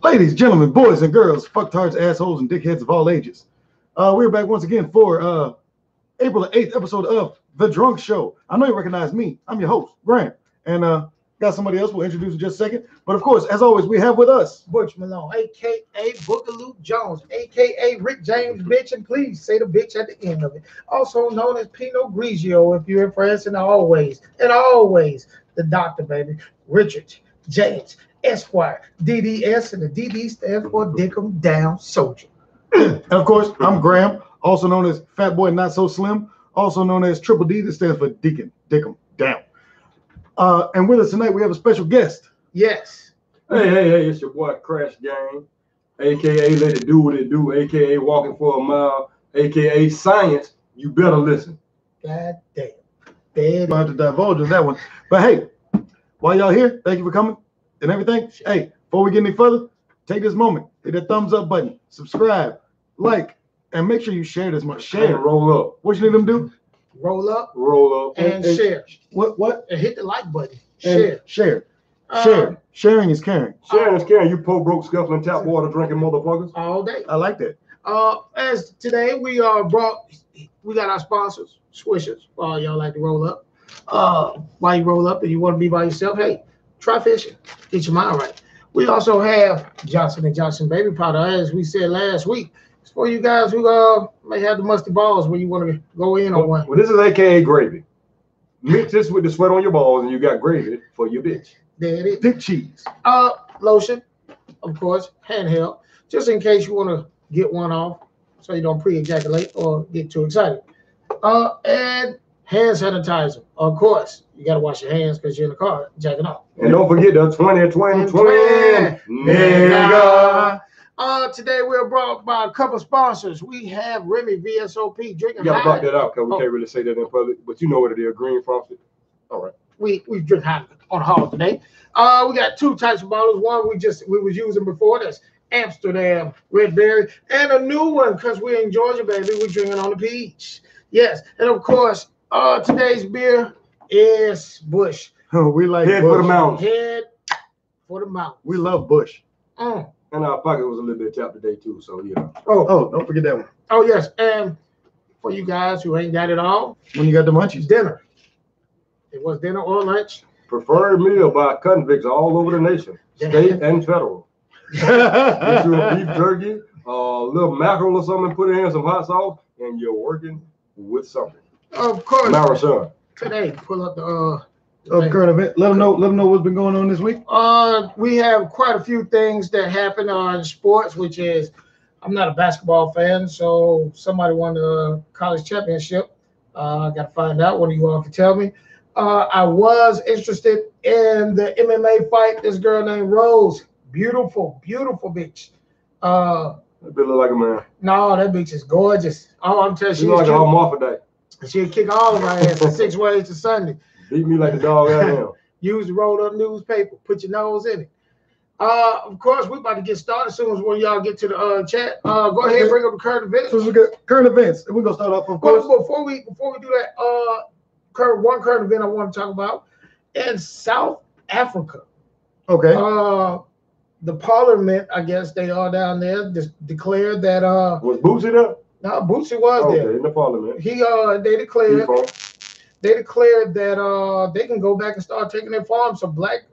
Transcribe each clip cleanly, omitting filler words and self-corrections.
Ladies, gentlemen, boys and girls, fucktards, assholes, and dickheads of all ages. We're back once again for April the 8th episode of The Drunk Show. I know you recognize me. I'm your host, Graham. And got somebody else we'll introduce in just a second. But of course, as always, we have with us Butch Malone, a.k.a. Booker Luke Jones, a.k.a. Rick James, bitch, and please say the bitch at the end of it. Also known as Pinot Grigio if you're in France, and always, the doctor, baby. Richard James Esquire, DDS, and the DD stands for Dick 'em Down Soldier. And of course, I'm Graham, also known as Fat Boy Not So Slim, also known as Triple D, that stands for Deacon, Dick 'em Down. And with us tonight, we have a special guest. Yes. Hey, it's your boy Crash Gang, a.k.a. Let It Do What It Do, a.k.a. Walking for a Mile, a.k.a. Science. You better listen. God damn. I'm about to divulge on that one. But hey, while y'all here, thank you for coming and everything. Hey, before we get any further, take this moment, hit that thumbs up button, subscribe, like, and make sure you share this much. Share. And roll up. What you need them to do? Roll up And share. What? And hit the like button. Share. Share. Sharing is caring. Sharing is caring. You poor, broke, scuffling, tap water drinking motherfuckers. All day. I like that. As today we got our sponsors, Swishers, for all y'all like to roll up. While you roll up and you want to be by yourself, hey, try fishing. Get your mind right. We also have Johnson & Johnson baby powder, as we said last week. It's for you guys who may have the musty balls when you want to go in on one. Well, this is a.k.a. gravy. Mix this with the sweat on your balls and you got gravy for your bitch. There it is. Thick cheese. Lotion, of course, handheld, just in case you want to get one off so you don't pre-ejaculate or get too excited. And hand sanitizer. Of course, you got to wash your hands because you're in the car jacking off. And don't forget the 2020 nigga. Today we're brought by a couple sponsors. We have Remy VSOP drinking. You got to block that out because we can't really say that in public, but you know what it is, green frosted. All right. We drink hot on the hall today. We got two types of bottles. One we was using before, that's Amsterdam Red Berry, and a new one because we're in Georgia, baby. We're drinking on the peach. Yes, and of course, today's beer is Bush. We like Head Bush. for the mountains. Head for the mountains. We love Bush. And our pocket was a little bit tapped today too, so you know. Oh, don't forget that one. Oh yes, and for you guys who ain't got it all, When you got the munchies. dinner. It was dinner or lunch. Preferred meal by convicts all over the nation, state and federal. Get you a beef jerky, a little mackerel or something, put it in some hot sauce, and you're working with something. Of course. Marisol. Today, pull up the current event. Let them know what's been going on this week. We have quite a few things that happen in sports, which is, I'm not a basketball fan, so somebody won the college championship. I got to find out. One of you all can tell me. I was interested in the MMA fight. This girl named Rose, beautiful bitch. That bitch look like a man. No, that bitch is gorgeous. Oh, I'm telling you, She like a hermaphrodite. She'll kick all of my ass for 6 ways to Sunday. Beat me like the dog I am. Use the rolled up newspaper. Put your nose in it. Of course, we're about to get started as soon as when y'all get to the chat. Go ahead and bring up the current events. So we got current events. We're gonna start off, of course. Before we do that, one current event I want to talk about in South Africa. Okay. The parliament, I guess they are down there, just declared that Was Bootsy there? no, Bootsy was there. In the parliament. They declared that they can go back and start taking their farms. So black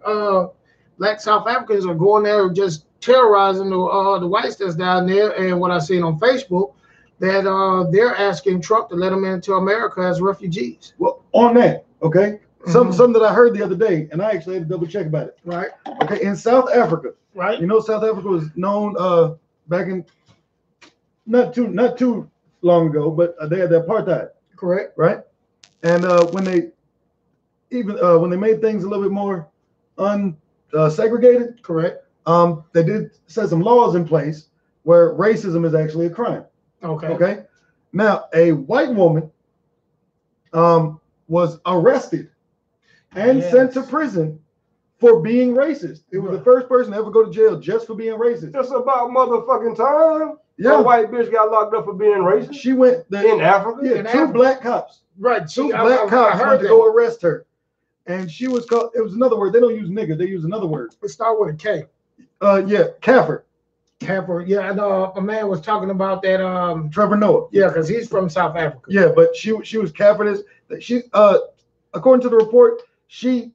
South Africans are going there and just terrorizing the whites that's down there. And what I seen on Facebook, that they're asking Trump to let them into America as refugees. Well, on that, okay. Something that I heard the other day, and I actually had to double check about it. Right. Okay, in South Africa, Right. you know, South Africa was known back in not too long ago, but they had the apartheid. Correct. Right. And when they made things a little bit more unsegregated, correct, they did set some laws in place where racism is actually a crime. Okay. Okay. Now, a white woman was arrested and sent to prison for being racist. It was the first person to ever go to jail just for being racist. Just about motherfucking time. Yeah. A white bitch got locked up for being racist. She went in Africa. Yeah, In two Africa. black cops. Right. Two black cops went to go arrest her, and she was called. It was another word. They don't use nigga. They use another word. It start with a K. Yeah, Kaffir. Kaffir. Yeah, I know a man was talking about that. Trevor Noah. Yeah, because he's from South Africa. Yeah, but she was Kaffir. She according to the report, she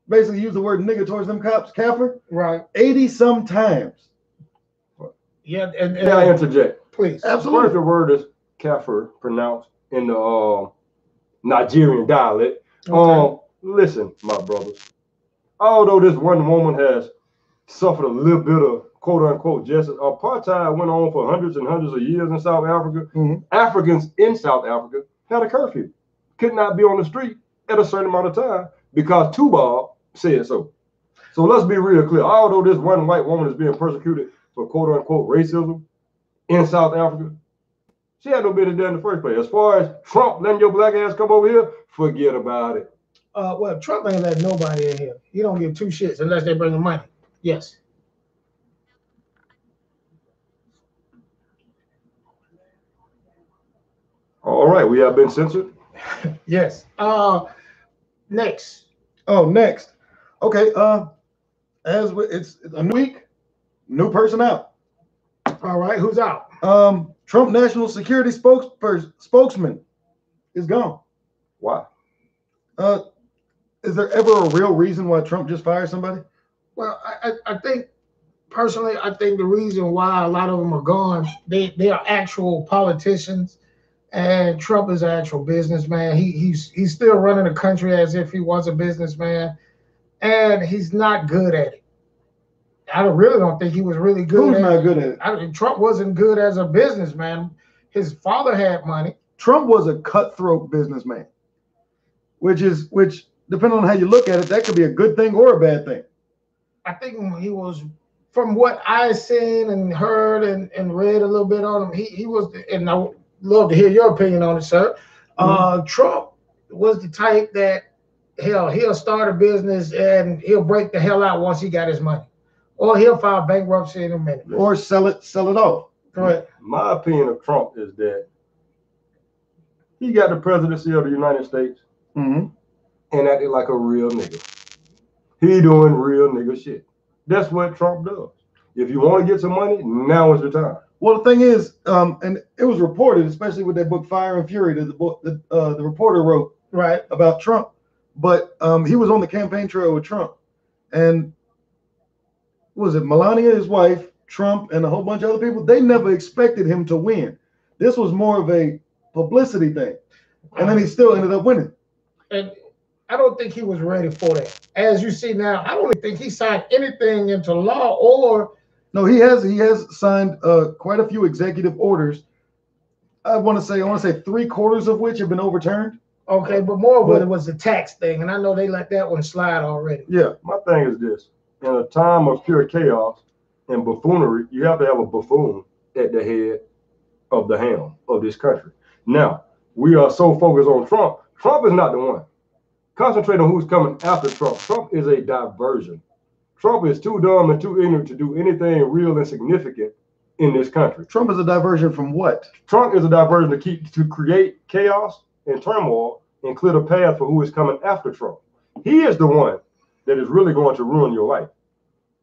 basically used the word nigga towards them cops, Kaffir. Right. 80 some times. Yeah, and May I interject? Please. Absolutely. First, the word is Kaffir, pronounced in the Nigerian dialect. Okay. Listen, my brothers. Although this one woman has suffered a little bit of quote unquote justice, apartheid went on for hundreds and hundreds of years in South Africa. Africans in South Africa had a curfew, could not be on the street at a certain amount of time because Tuba said so. So let's be real clear. Although this one white woman is being persecuted for quote unquote racism in South Africa, she had no business there in the first place. As far as Trump letting your black ass come over here, forget about it. Well, Trump ain't let nobody in here. He don't give two shits unless they bring him money. Yes. All right, we have been censored. Yes. Next. Oh, next. Okay. It's a new week, new person out. All right, who's out? Trump national security spokesman is gone. Why? Is there ever a real reason why Trump just fired somebody? Well, I think personally, I think the reason why a lot of them are gone, they are actual politicians, and Trump is an actual businessman. He's still running the country as if he was a businessman, and he's not good at it. I really don't think he was really good. Who's not good at it? Trump wasn't good as a businessman. His father had money. Trump was a cutthroat businessman, which depending on how you look at it, that could be a good thing or a bad thing. I think he was, from what I've seen and heard and read a little bit on him, he was, and I would love to hear your opinion on it, sir. Trump was the type that, hell, he'll start a business and he'll break the hell out once he got his money. Or he'll file bankruptcy in a minute. Or sell it off. Correct. My opinion of Trump is that he got the presidency of the United States and acted like a real nigga. He doing real nigga shit. That's what Trump does. If you want to get some money, now is the time. Well, the thing is, and it was reported, especially with that book Fire and Fury, that the reporter wrote about Trump. But he was on the campaign trail with Trump, and was it Melania, his wife, Trump, and a whole bunch of other people? They never expected him to win. This was more of a publicity thing, and then he still ended up winning. And I don't think he was ready for that. As you see now, I don't think he signed anything into law or. No, he has signed quite a few executive orders. I want to say 3/4 of which have been overturned. Okay, but more of it was the tax thing, and I know they let that one slide already. Yeah, my thing is this. In a time of pure chaos and buffoonery, you have to have a buffoon at the head of the helm of this country. Now, we are so focused on Trump. Trump is not the one. Concentrate on who's coming after Trump. Trump is a diversion. Trump is too dumb and too ignorant to do anything real and significant in this country. Trump is a diversion from what? Trump is a diversion to create chaos and turmoil and clear the path for who is coming after Trump. He is the one that is really going to ruin your life.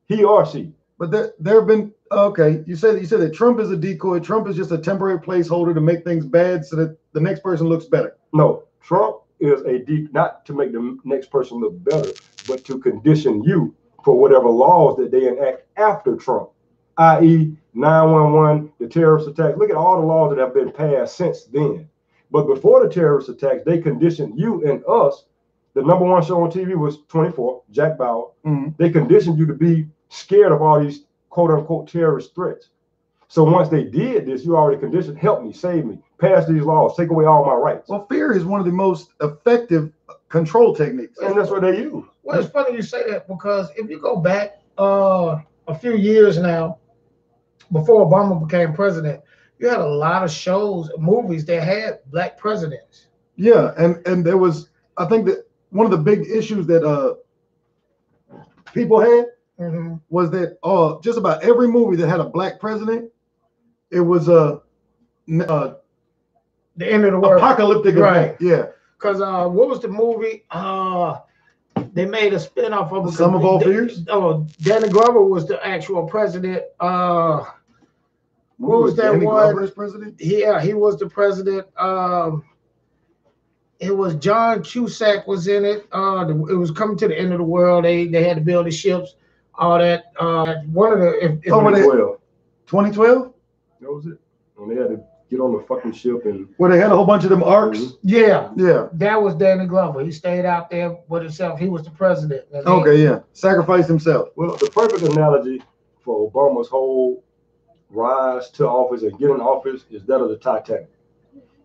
He or she. But there have been, okay, you said that Trump is a decoy. Trump is just a temporary placeholder to make things bad so that the next person looks better. No, Trump is not to make the next person look better, but to condition you for whatever laws that they enact after Trump, i.e. 911, the terrorist attacks. Look at all the laws that have been passed since then. But before the terrorist attacks, they conditioned you and us. The number one show on TV was 24, Jack Bauer. They conditioned you to be scared of all these quote unquote terrorist threats. So once they did this, you already conditioned, help me, save me, pass these laws, take away all my rights. Well, fear is one of the most effective control techniques. And that's what they use. Well, it's funny you say that because if you go back a few years now, before Obama became president, you had a lot of shows, movies that had black presidents. Yeah, and there was, I think that one of the big issues that people had was that just about every movie that had a black president, it was the end of the world, apocalyptic event. Right? Yeah. Because what was the movie? They made a spinoff of it. Sum of All Fears? Oh, Danny Glover was the actual president. What was that Danny one? Glover as president? Yeah, he was the president. It was John Cusack was in it. It was coming to the end of the world. They had to build the ships, all that. One of the 2012. 2012? That was it. When they had to get on the fucking ship and Where they had a whole bunch of them arcs? yeah, Yeah. that was Danny Glover. He stayed out there with himself. He was the president. Okay, yeah. Sacrificed himself. well, the perfect analogy for Obama's whole rise to office and get in office is that of the Titanic.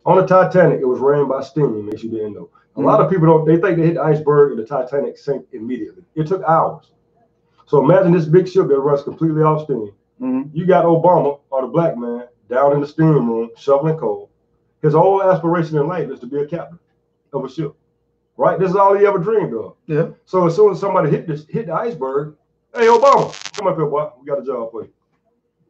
On the Titanic, it was ran by steam, if you didn't know. A lot of people they think they hit the iceberg and the Titanic sank immediately. It took hours. So imagine this big ship that runs completely off steam. You got Obama, or the black man, down in the steam room shoveling coal. His whole aspiration in life is to be a captain of a ship. Right? This is all he ever dreamed of. Yeah. So as soon as somebody hit the iceberg, hey Obama, come up here, boy. We got a job for you.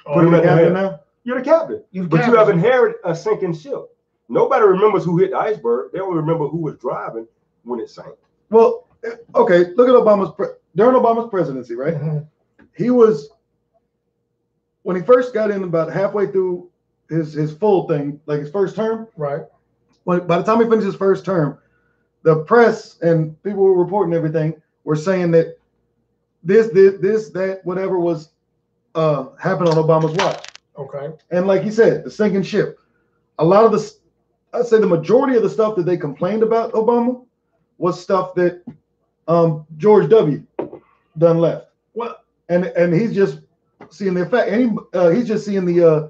Put him at the captain head. now? You're the captain. You're the But captain. you have inherited a sinking ship. Nobody remembers who hit the iceberg. They only remember who was driving when it sank. Well, okay, look at during Obama's presidency, right? He was, when he first got in about halfway through his full thing, like his first term, Right. by the time he finished his first term, the press and people who were reporting everything were saying that that, whatever was happened on Obama's watch. Okay. And like he said, the sinking ship. A lot of I'd say the majority of the stuff that they complained about Obama was stuff that George W. done left. Well, and he's just seeing the effect, and he's just seeing the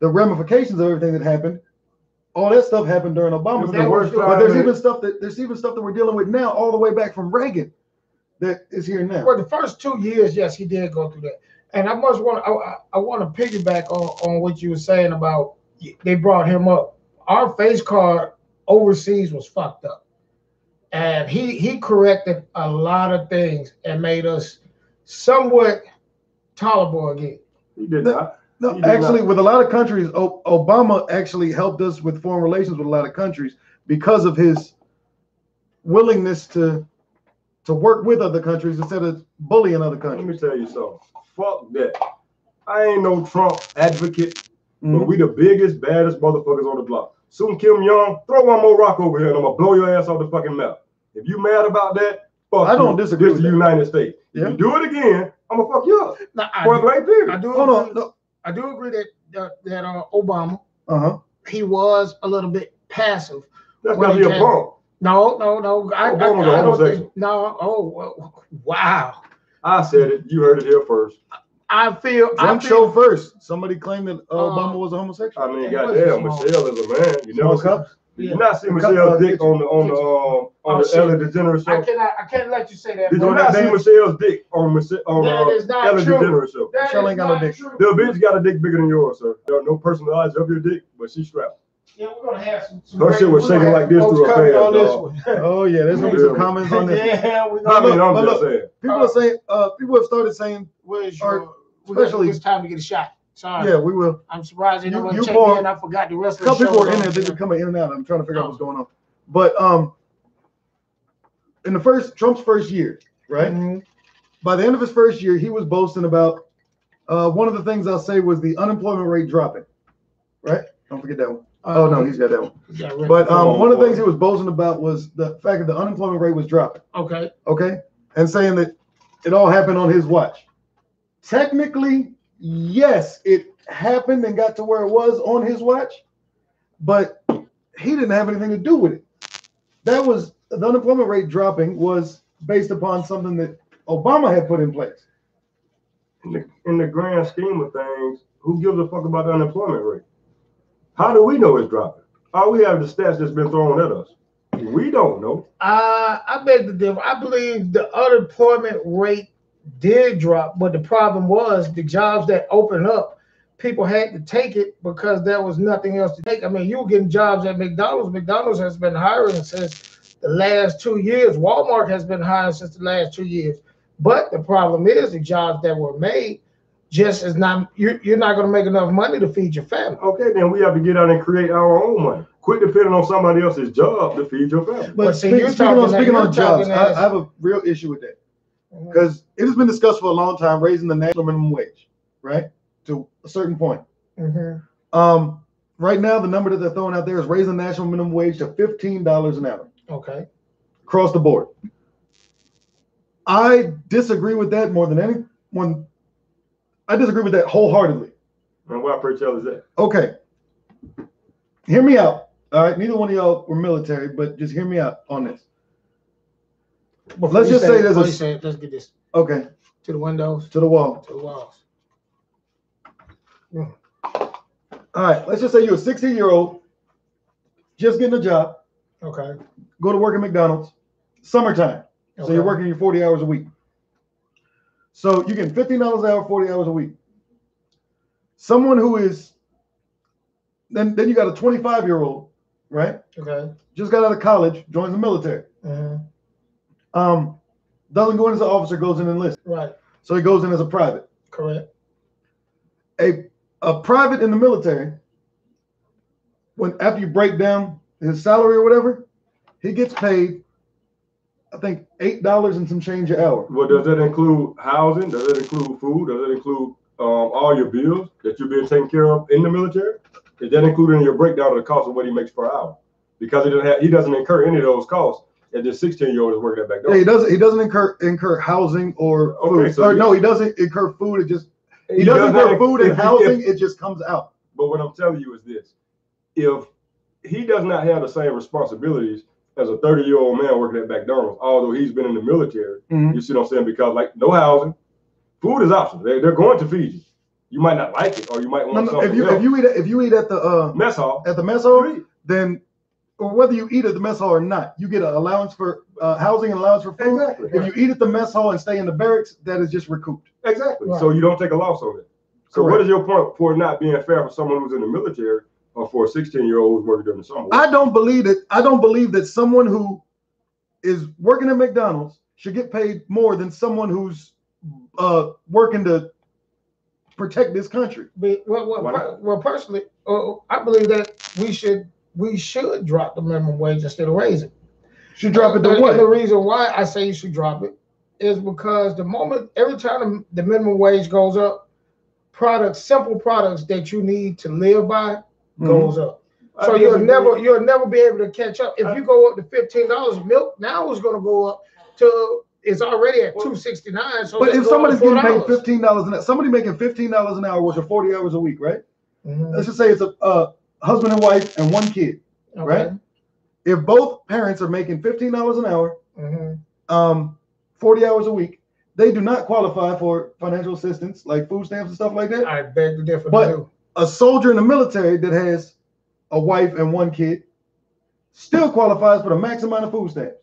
ramifications of everything that happened. All that stuff happened during Obama's time. But there's even stuff that we're dealing with now, all the way back from Reagan, that is here now. well, the first 2 years, yes, he did go through that. And I want to piggyback on what you were saying about they brought him up. Our face card overseas was fucked up, and he corrected a lot of things and made us somewhat tolerable again. He did not. No, actually, with a lot of countries, Obama actually helped us with foreign relations with a lot of countries because of his willingness to work with other countries instead of bullying other countries. Let me tell you something. Fuck that. I ain't no Trump advocate, but we the biggest, baddest motherfuckers on the block. Soon Kim Jong, throw one more rock over here and I'm gonna blow your ass off the fucking map. If you mad about that, fuck I don't disagree This with the that. United States. Yeah. If you do it again, I'm gonna fuck you up. Now, Point blank period. I do Hold on. agree, No. I do agree that Obama, Uh-huh. he was a little bit passive. That's When gotta he be a came- bump. No. Obama's a I don't homosexual. think, no. Oh, wow. I said it. You heard it here first. I feel. Trump showed first. Somebody claimed that Obama was a homosexual. I mean, Yeah, goddamn, what's Michelle is a man. You never Small see. cups. Did you not see Michelle's dick on the shit. Ellen DeGeneres show? I can't let you say that. Did you bro. not see dance? Michelle's dick on That is not Ellen true. DeGeneres show? That Michelle is ain't got no not dick. true. The bitch got a dick bigger than yours, sir. There are no personalized of your dick, but she's strapped. Yeah, we're gonna have some. Her shit was we're gonna shaking have like this folks through her coming pants, on this dog. one. Oh yeah, there's gonna be some comments on this. Yeah, we're I gonna. mean, I'm but just look, saying. People are saying, people have started saying, Where's or your? especially- It's time to get a shot. Sorry. yeah, we will. I'm surprised you You- didn't you check born- me in. I forgot the rest A of the couple show. people were in there, they've been coming in and out. I'm trying to figure out what's going on. But in Trump's first year, right? Mhm. By the end of his first year, he was boasting about one of the things I'll say was the unemployment rate dropping. Right? Don't forget that one. Oh no, he's got that one. Yeah, right. But one of the things he was boasting about was the fact that the unemployment rate was dropping. Okay. Okay, and saying that it all happened on his watch. Technically, yes, it happened and got to where it was on his watch, but he didn't have anything to do with it. That was the unemployment rate dropping was based upon something that Obama had put in place. In the grand scheme of things, who gives a fuck about the unemployment rate? How do we know it's dropping? All we have is the stats that's been thrown at us. We don't know. I beg to differ. I believe the unemployment rate did drop, but the problem was the jobs that opened up, people had to take it because there was nothing else to take. I mean, you were getting jobs at McDonald's. McDonald's has been hiring since the last 2 years. Walmart has been hiring since the last 2 years. But the problem is the jobs that were made just is not, you're not going to make enough money to feed your family. Okay, then we have to get out and create our own money. Quit depending on somebody else's job to feed your family. But speaking on jobs, I have a real issue with that. Because it has been discussed for a long time, raising the national minimum wage, right, to a certain point. Right now, the number that they're throwing out there is raising the national minimum wage to $15 an hour. Okay. Across the board. I disagree with that more than anyone. I disagree with that wholeheartedly. And why, per tell, is that? Okay. Hear me out. All right. Neither one of y'all were military, but just hear me out on this. Let's just say there's a. Let's get this. Okay. To the windows. To the wall. To the walls. Yeah. All right. Let's just say you're a 16-year-old, just getting a job. Okay. Go to work at McDonald's. Summertime. Okay. So you're working your 40 hours a week. So you get $15 an hour, 40 hours a week. Someone who is, then you got a 25-year-old, right? Okay. Just got out of college, joins the military. Doesn't go in as an officer, goes in and enlists. Right. So he goes in as a private. Correct. A private in the military, after you break down his salary or whatever, he gets paid, I think, $8 and some change an hour. Well, does that include housing? Does that include food? Does that include all your bills that you're being taken care of in the military? Is that included in your breakdown of the cost of what he makes per hour? Because he doesn't incur any of those costs. And this 16-year-old is working at back door. Yeah, he doesn't incur housing or food. Okay, so no, he doesn't incur food. He doesn't incur food and housing. It just comes out. But what I'm telling you is this: if he does not have the same responsibilities as a 30-year-old man working at McDonald's, although he's been in the military, you see what I'm saying? Because like no housing, food is optional. They're going to feed you. You might not like it, or you might want something else. If you eat at the mess hall, then, or whether you eat at the mess hall or not, you get an allowance for housing and allowance for food. Exactly. If you eat at the mess hall and stay in the barracks, that is just recouped. Exactly. Right. So you don't take a loss on it. So what is your point for not being fair for someone who's in the military or for a 16-year-old who's working during the summer? I don't believe that someone who is working at McDonald's should get paid more than someone who's working to protect this country. Well, personally, I believe that we should drop the minimum wage instead of raise it. Should drop it to what? The reason why I say you should drop it is because every time the minimum wage goes up, simple products that you need to live by goes up. So you'll never be able to catch up. If you go up to $15, milk now is going to go up to. It's already at $2.69. So but if somebody's getting paid $15 an hour, somebody making $15 an hour, which are 40 hours a week, right? Let's just say it's a husband and wife and one kid, right? If both parents are making $15 an hour, 40 hours a week, they do not qualify for financial assistance like food stamps and stuff like that. I beg to differ. But a soldier in the military that has a wife and one kid still qualifies for the max amount of food stamps.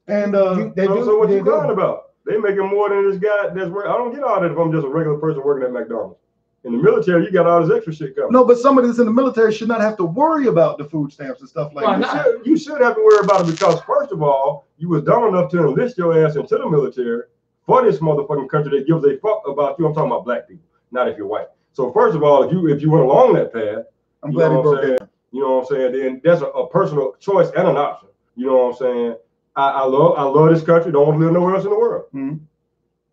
And so what you talking about? They making more than this guy that's working. I don't get all that if I'm just a regular person working at McDonald's. In the military, you got all this extra shit coming. No, but somebody that's in the military should not have to worry about the food stamps and stuff like that. You should have to worry about it because, first of all, you was dumb enough to enlist your ass into the military for this motherfucking country that gives a fuck about you. I'm talking about black people, not if you're white. So first of all, if you went along that path, I'm glad you broke that. You know what I'm saying? Then that's a personal choice and an option. You know what I'm saying? I love this country. Don't want to live nowhere else in the world.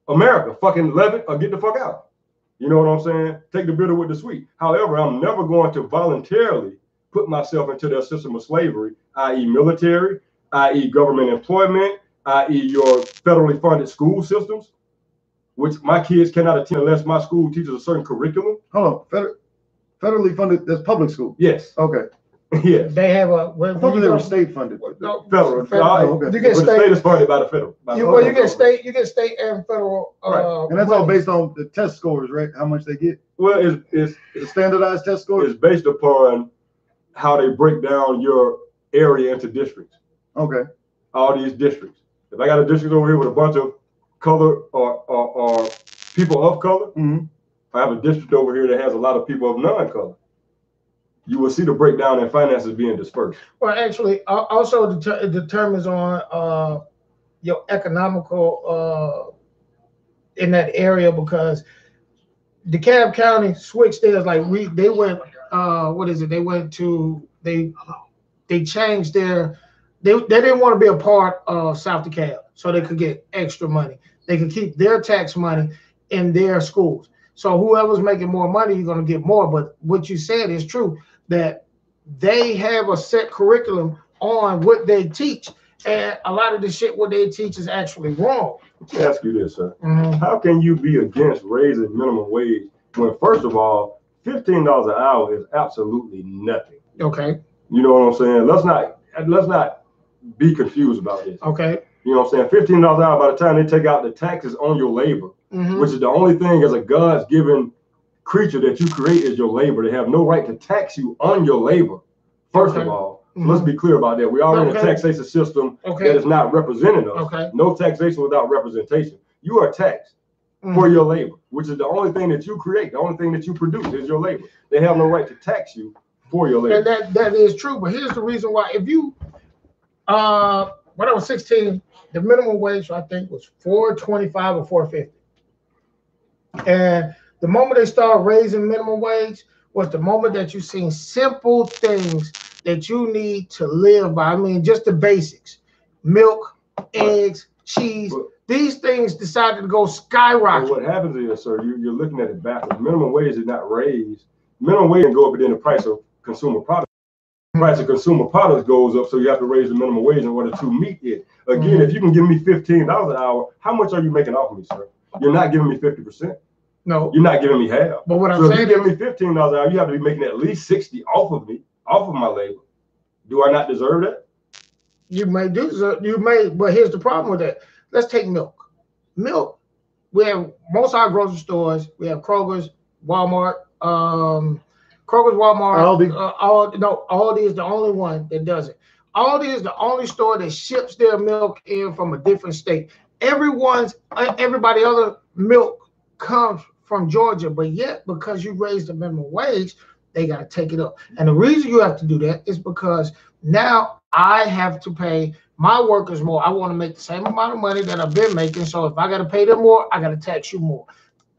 America, fucking love it or get the fuck out. You know what I'm saying? Take the bitter with the sweet. However, I'm never going to voluntarily put myself into their system of slavery, i.e. military, i.e. government employment, i.e. your federally funded school systems, which my kids cannot attend unless my school teaches a certain curriculum. Hold on. Federally funded, that's public school? Yes. Okay. Yes. They have they were state funded. No, federal. Okay. You get state. The state is funded by the federal. You get state and federal. Right. And that's all based on the test scores, right? How much they get? Well, it's the standardized test scores. It's based upon how they break down your area into districts. Okay. All these districts. If I got a district over here with a bunch of color or people of color, I have a district over here that has a lot of people of non-color. You will see the breakdown in finances being dispersed. Well, actually, also it determines on your economical in that area because DeKalb County switched theirs. Like they went, what is it? They went to they changed their. They didn't want to be a part of South DeKalb, so they could get extra money. They could keep their tax money in their schools. So whoever's making more money, you're going to get more. But what you said is true, that they have a set curriculum on what they teach. And a lot of the shit what they teach is actually wrong. Let me ask you this, sir. How can you be against raising minimum wage when, first of all, $15 an hour is absolutely nothing? Okay. You know what I'm saying? Let's not be confused about this. Okay. You know what I'm saying? $15 an hour, by the time they take out the taxes on your labor, which is the only thing as a God's given creature that you create is your labor. They have no right to tax you on your labor, first of all. So let's be clear about that. We are in a taxation system that is not representing us. No taxation without representation. You are taxed for your labor, which is the only thing that you create. The only thing that you produce is your labor. They have no right to tax you for your labor. And that is true. But here's the reason why. If you, when I was 16, the minimum wage I think was $4.25 or $4.50. And the moment they started raising minimum wage was the moment that you seen simple things that you need to live by. I mean, just the basics: milk, eggs, cheese. These things decided to go skyrocket. What happens is, sir, you're looking at it backwards. Minimum wage is not raised. Minimum wage can go up, but then the price of consumer products. The price of consumer products goes up, so you have to raise the minimum wage in order to meet it. Again, if you can give me $15 an hour, how much are you making off of me, sir? You're not giving me 50%. No. You're not giving me half. But what I'm saying, if you give me $15 an hour, you have to be making at least 60 off of me, off of my labor. Do I not deserve that? You may do. You may, but here's the problem with that. Let's take milk. Milk. We have most of our grocery stores. We have Kroger's, Walmart, Aldi. Aldi is the only one that does it. Aldi is the only store that ships their milk in from a different state. Everybody other milk comes from Georgia, but yet because you raised the minimum wage, they got to take it up. And the reason you have to do that is because now I have to pay my workers more. I want to make the same amount of money that I've been making. So if I got to pay them more, I got to tax you more.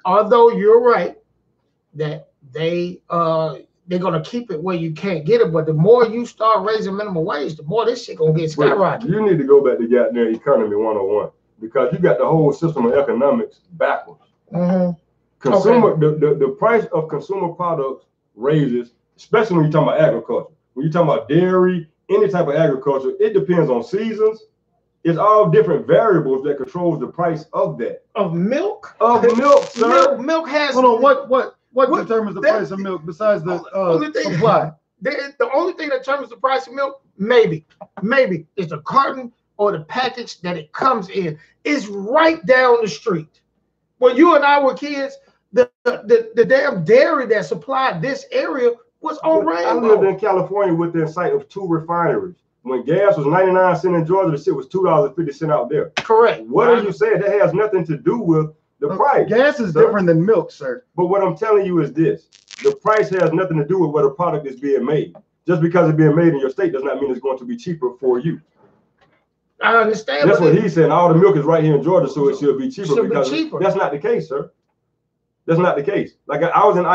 Although you're right that they're going to keep it where you can't get it. But the more you start raising minimum wage, the more this shit going to get skyrocketed. You need to go back to goddamn economy 101 because you got the whole system of economics backwards. The price of consumer products raises, especially when you're talking about agriculture. When you're talking about dairy, any type of agriculture, it depends on seasons. It's all different variables that controls the price of that. Of milk? Of milk, sir. Milk has. Hold on. What determines the price of milk besides the supply? The only thing that determines the price of milk, maybe, is the carton or the package that it comes in. It's right down the street. When you and I were kids, the damn dairy that supplied this area was on Rainbow. I lived in California within sight of 2 refineries. When gas was 99 cents in Georgia, the shit was $2.50 out there. Correct. What are you saying? That has nothing to do with the price. Gas is different than milk, sir. But what I'm telling you is this. The price has nothing to do with where the product is being made. Just because it's being made in your state does not mean it's going to be cheaper for you. I understand. That's what he's saying. All the milk is right here in Georgia, so it should be cheaper. That's not the case, sir. That's not the case. Like I was in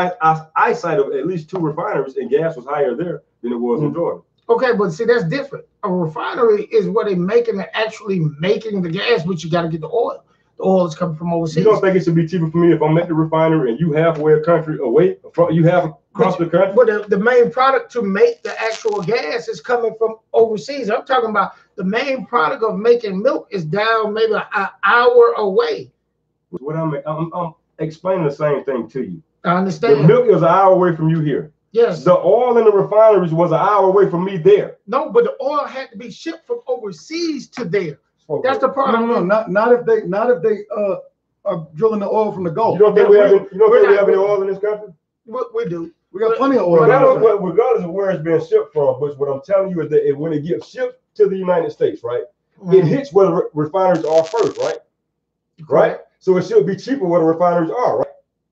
eyesight of at least 2 refineries, and gas was higher there than it was in Georgia. Okay, but see, that's different. A refinery is where they're actually making the gas, but you got to get the oil. The oil is coming from overseas. You don't think it should be cheaper for me if I'm at the refinery and you halfway a country away? You have across the country? But the main product to make the actual gas is coming from overseas. I'm talking about the main product of making milk is down maybe an hour away. What I'm explaining the same thing to you. I understand. The milk is an hour away from you here. Yes. The oil in the refineries was an hour away from me there. No, but the oil had to be shipped from overseas to there. Okay. That's the problem. No, not if they are drilling the oil from the Gulf. You don't think we have any oil in this country? We do. We got plenty of oil. Regardless of where it's been shipped from, but what I'm telling you is that when it gets shipped to the United States, right, it hits where the refineries are first, right? Right? So it should be cheaper where the refineries are, right?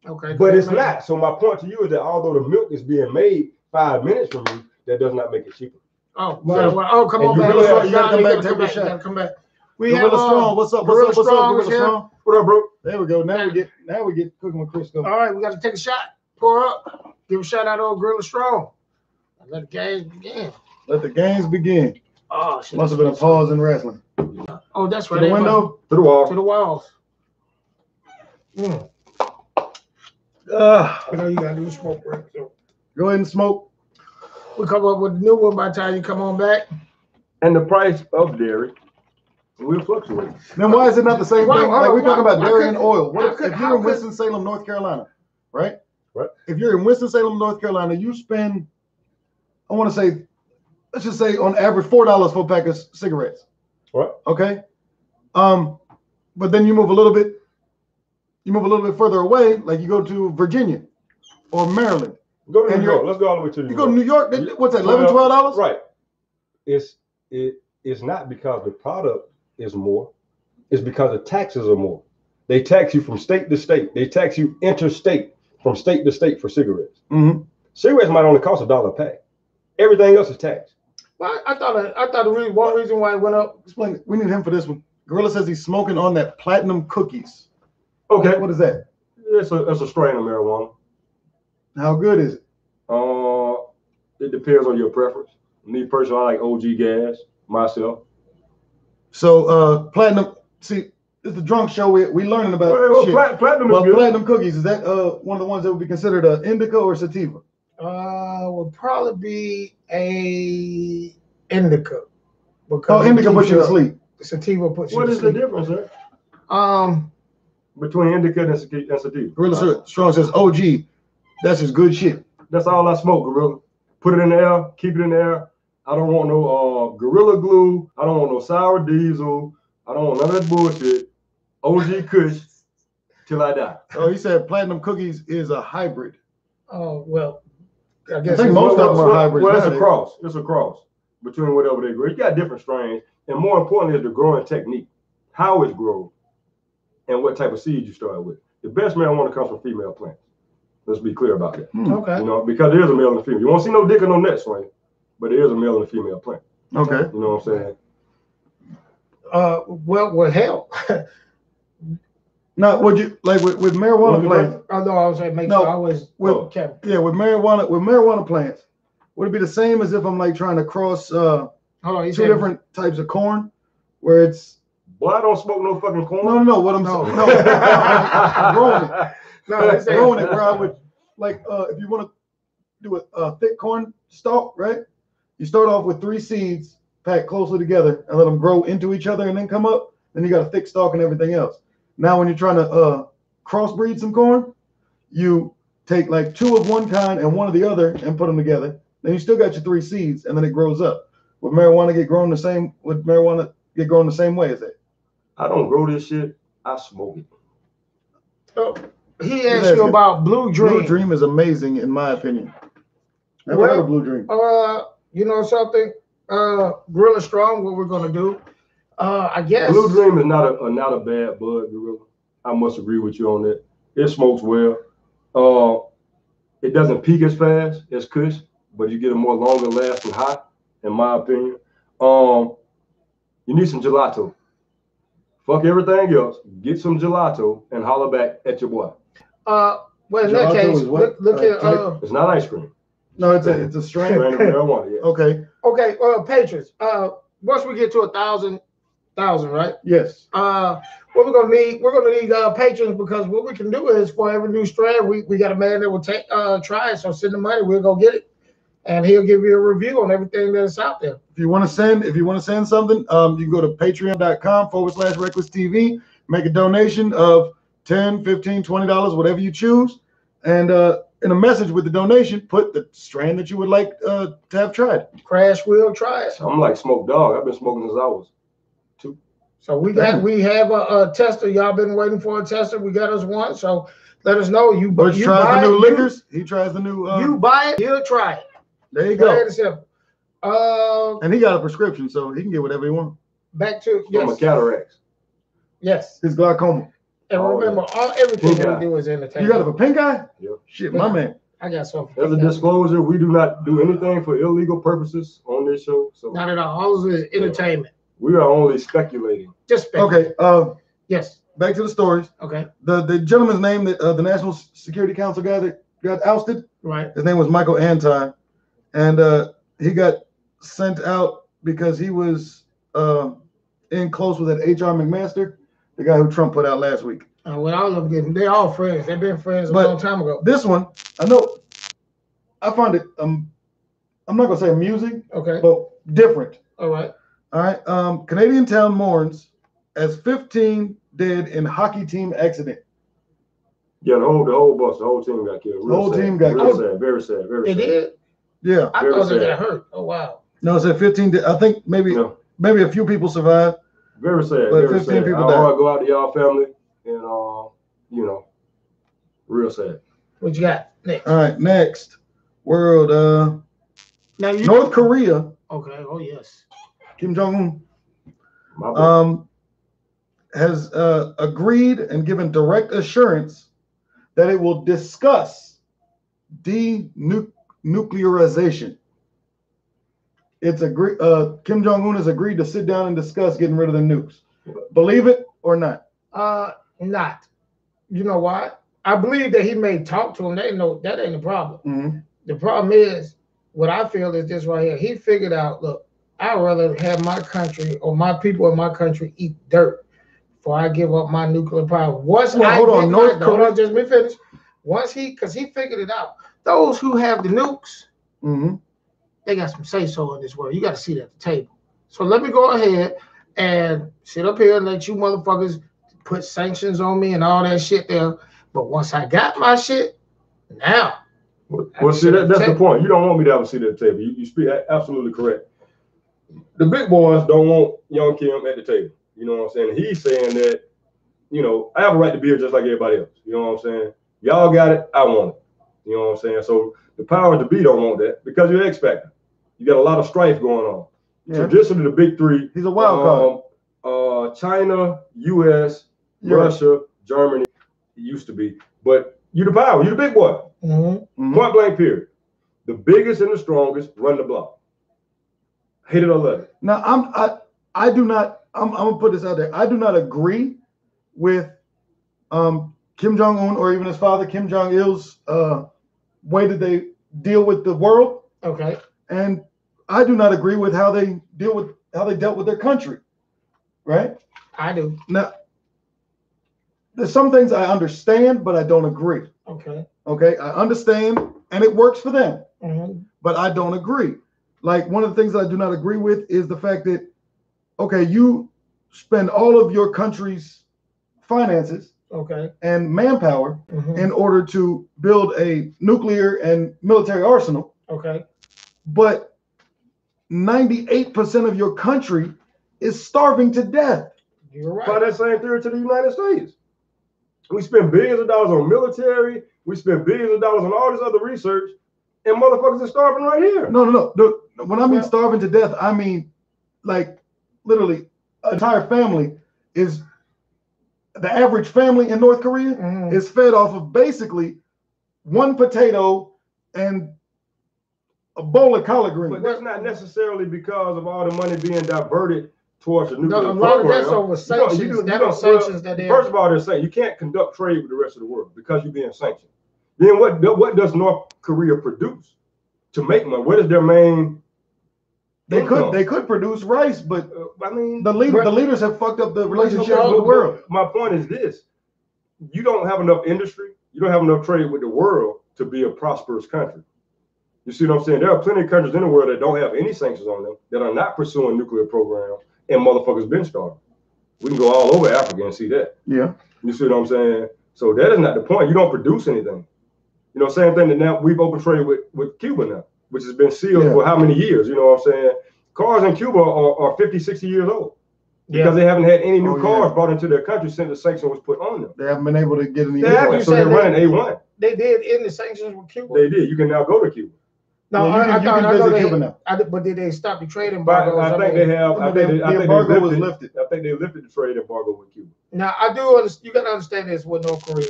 Okay. But it's not. So my point to you is that although the milk is being made 5 minutes from you, that does not make it cheaper. Oh, well, come on back. You gotta come back. We have Strong. What's up? Gorilla Strong? What up, bro? There we go. Now we get cooking with Chris. All right, we got to take a shot. Pour up. Give a shout out to Gorilla Strong. Let the games begin. Let the games begin. Oh, shit. Must have been a pause in wrestling. Oh, that's right. To the window? To the wall. To the walls. You know you gotta do the smoke break. So go ahead and smoke. we come up with a new one by the time you come on back. And the price of dairy will fluctuate. Then why is it not the same Why- thing? hold Like on, we're talking why- about why dairy could- and oil. What how if, could- if how you're in could- Winston-Salem, North Carolina, right? Right. If you're in Winston-Salem, North Carolina, you spend, I want to say, let's just say on average $4 for a pack of cigarettes. Right. Okay. But then you move a little bit further away, like you go to Virginia or Maryland. Go to And New York. Let's go all the way to New You York. go to New York, what's that, $11, $12? Right. It's not because the product is more. It's because the taxes are more. They tax you from state to state. They tax you interstate from state to state for cigarettes. Mm-hmm. Cigarettes might only cost $1 a pack. Everything else is taxed. Well, I thought one reason why it went up. Explain it. We need him for this one. Gorilla says he's smoking on that platinum cookies. Okay. What is that? It's a strain of marijuana. How good is it? It depends on your preference. Me personally, I like OG gas myself. So platinum. See, it's the drunk show. We learning about shit. Platinum Well, is good. platinum cookies, is that one of the ones that would be considered an indica or sativa? Would probably be a indica. Oh, indica puts you to sleep. Sativa puts you What to is the sleep. difference, sir? Between Indica and sativa? Gorilla Strong says, OG, that's just good shit. That's all I smoke, Gorilla. Put it in the air, keep it in the air. I don't want no Gorilla Glue. I don't want no sour diesel. I don't want none of that bullshit. OG Kush till I die. Oh, he said platinum cookies is a hybrid. Oh, well, I I guess think it's- most of them are hybrids. Well, it's a nowadays. cross. It's a cross between whatever they grow. You got different strains, and more importantly is the growing technique, how it's grown, and what type of seed you start with. The best marijuana comes from female plants. Let's be clear about that. Okay. You know, because there is a male and a female. You won't see no dick or no net swing, but there is a male and a female plant. Okay. You know what I'm saying? Well, hell. Now, would you like with marijuana Would you plants? I know I was saying make No, sure I was with- kept. Yeah, with marijuana plants, would it be the same as if I'm like trying to cross Hold on, you two said different types of corn, where it's Boy, I don't smoke no fucking corn. no. What I'm No. saying, no, growing it. No, they say Growing it where I would like if you want to do a thick corn stalk, right? You start off with 3 seeds packed closely together and let them grow into each other and then come up. Then you got a thick stalk and everything else. Now, when you're trying to crossbreed some corn, you take like 2 of one kind and 1 of the other and put them together. Then you still got your 3 seeds and then it grows up. Would marijuana get grown the same? Would marijuana get grown the same way as that? I don't grow this shit. I smoke it. Oh, he asked you about Blue Dream. Blue Dream is amazing in my opinion. Never heard of Blue Dream. You know something? Gorilla Strong, what we're gonna do? I guess Blue Dream is not a bad bud, Gorilla. I must agree with you on that. It smokes well. It doesn't peak as fast as Kush, but you get a more longer lasting high, in my opinion. You need some gelato. Fuck everything else. Get some gelato and holler back at your boy. well, in Gelato that case, is what? look at It's not ice cream. No, it's a strain. Strain of marijuana, yeah. Okay. okay, patrons. Once we get to 1,000, right? Yes. What we're gonna need patrons, because what we can do is for every new strain, we got a man that will try it. So send the money, we'll go get it, and he'll give you a review on everything that's out there. If you want to send something, you can go to patreon.com/Reckless TV, make a donation of $10, $15, $20, whatever you choose. And in a message with the donation, put the strain that you would like to have tried. Crash will try it. I'm like Smoke Dog. I've been smoking since I was 2. So we have a tester. Y'all been waiting for a tester. We got us one. So let us know. You Butch tries buy the new it, liquors. He tries the new. You buy it, he'll try it. There you go. Plain and simple. And he got a prescription, so he can get whatever he wants. Back to From a cataracts. Yes. His glaucoma. And Oh, remember, everything Pink we eye. do is entertainment. You got a pink eye? Yeah. Shit, my man. I got something. As a disclosure, we do not do anything for illegal purposes on this show. So Not at all. All of it is entertainment. we are only speculating. Just speculate. Okay. Yes. Back to the stories. Okay. The gentleman's name that the National Security Council guy that got ousted, Right. his name was Michael Anton, and he got sent out because he was in close with that H.R. McMaster, the guy who Trump put out last week. Well, all of them, they're all friends. They've been friends a long time ago. This one, I know, I find it, I'm not going to say amusing, but different. All right. Canadian town mourns as 15 dead in hockey team accident. Yeah, the whole bus, the whole team got killed. The whole team got killed. Sad, very sad, very sad. It did? Yeah. I thought they got hurt. Oh, wow. No, it said 15. I think maybe a few people survived. Very sad. But very 15 sad. people I died. want to go out to y'all family and, real sad. What you got next? All right, next. World. North Korea. Okay. Oh, yes. Kim Jong-un has agreed and given direct assurance that it will discuss denuclearization. It's Kim Jong-un has agreed to sit down and discuss getting rid of the nukes. Believe it or not? Not. You know why? I believe that he may talk to him. They know that ain't the problem. Mm-hmm. The problem is, what I feel is this right here. He figured out, look, I'd rather have my country or my people in my country eat dirt before I give up my nuclear power. Hold on, North Korea. Hold on, just let me finish. Because he figured it out. Those who have the nukes, they got some say-so in this world. You got to sit at the table. So let me go ahead and sit up here and let you motherfuckers put sanctions on me and all that shit there. But once I got my shit, now. Well, see, that's the point. You don't want me to have a seat at the table. You speak absolutely correct. The big boys don't want young Kim at the table. You know what I'm saying? He's saying that, I have a right to be here just like everybody else. You know what I'm saying? Y'all got it. I want it. You know what I'm saying? So the powers to be don't want that because you're X Factor. You got a lot of strife going on. Yeah. Traditionally, the big three. He's a wild card. China, U.S., Russia, Germany. It used to be. But you the power. You the big boy. Point blank period. The biggest and the strongest run the block. Hate it or love it. Now, I do not, I'm going to put this out there. I do not agree with Kim Jong-un or even his father, Kim Jong-il's way that they deal with the world. Okay. And I do not agree with how they dealt with their country. Right? I do. Now, there's some things I understand, but I don't agree. Okay. Okay. I understand and it works for them, but I don't agree. Like one of the things that I do not agree with is the fact that, okay, you spend all of your country's finances and manpower in order to build a nuclear and military arsenal. Okay. But 98% of your country is starving to death. You're right. By that same theory to the United States. We spend billions of dollars on military. We spend billions of dollars on all this other research. And motherfuckers are starving right here. No. When I mean starving to death, I mean like literally an entire family is the average family in North Korea is fed off of basically one potato and a bowl of collard greens. But that's not necessarily because of all the money being diverted towards the nuclear program. A lot of that's over sanctions. First of all, they're saying you can't conduct trade with the rest of the world because you're being sanctioned. Then what does North Korea produce to make money? What is their main? They could produce rice, but I mean the leaders have fucked up the relationship with the world. My point is this: you don't have enough industry, you don't have enough trade with the world to be a prosperous country. You see what I'm saying? There are plenty of countries in the world that don't have any sanctions on them, that are not pursuing nuclear programs, and motherfuckers been starving. We can go all over Africa and see that. Yeah. You see what I'm saying? So that is not the point. You don't produce anything. You know, same thing that now we've open trade with Cuba now, which has been sealed for how many years? You know what I'm saying? Cars in Cuba are 50, 60 years old because they haven't had any new cars brought into their country since the sanction was put on them. They haven't been able to get any. So they're running A1. They did end the sanctions with Cuba. They did. You can now go to Cuba. No, I know Cuba now. But did they stop the trade embargo? I think they have. I think the embargo was lifted. I think they lifted the trade embargo with Cuba. Now I do understand. You got to understand this with North Korea.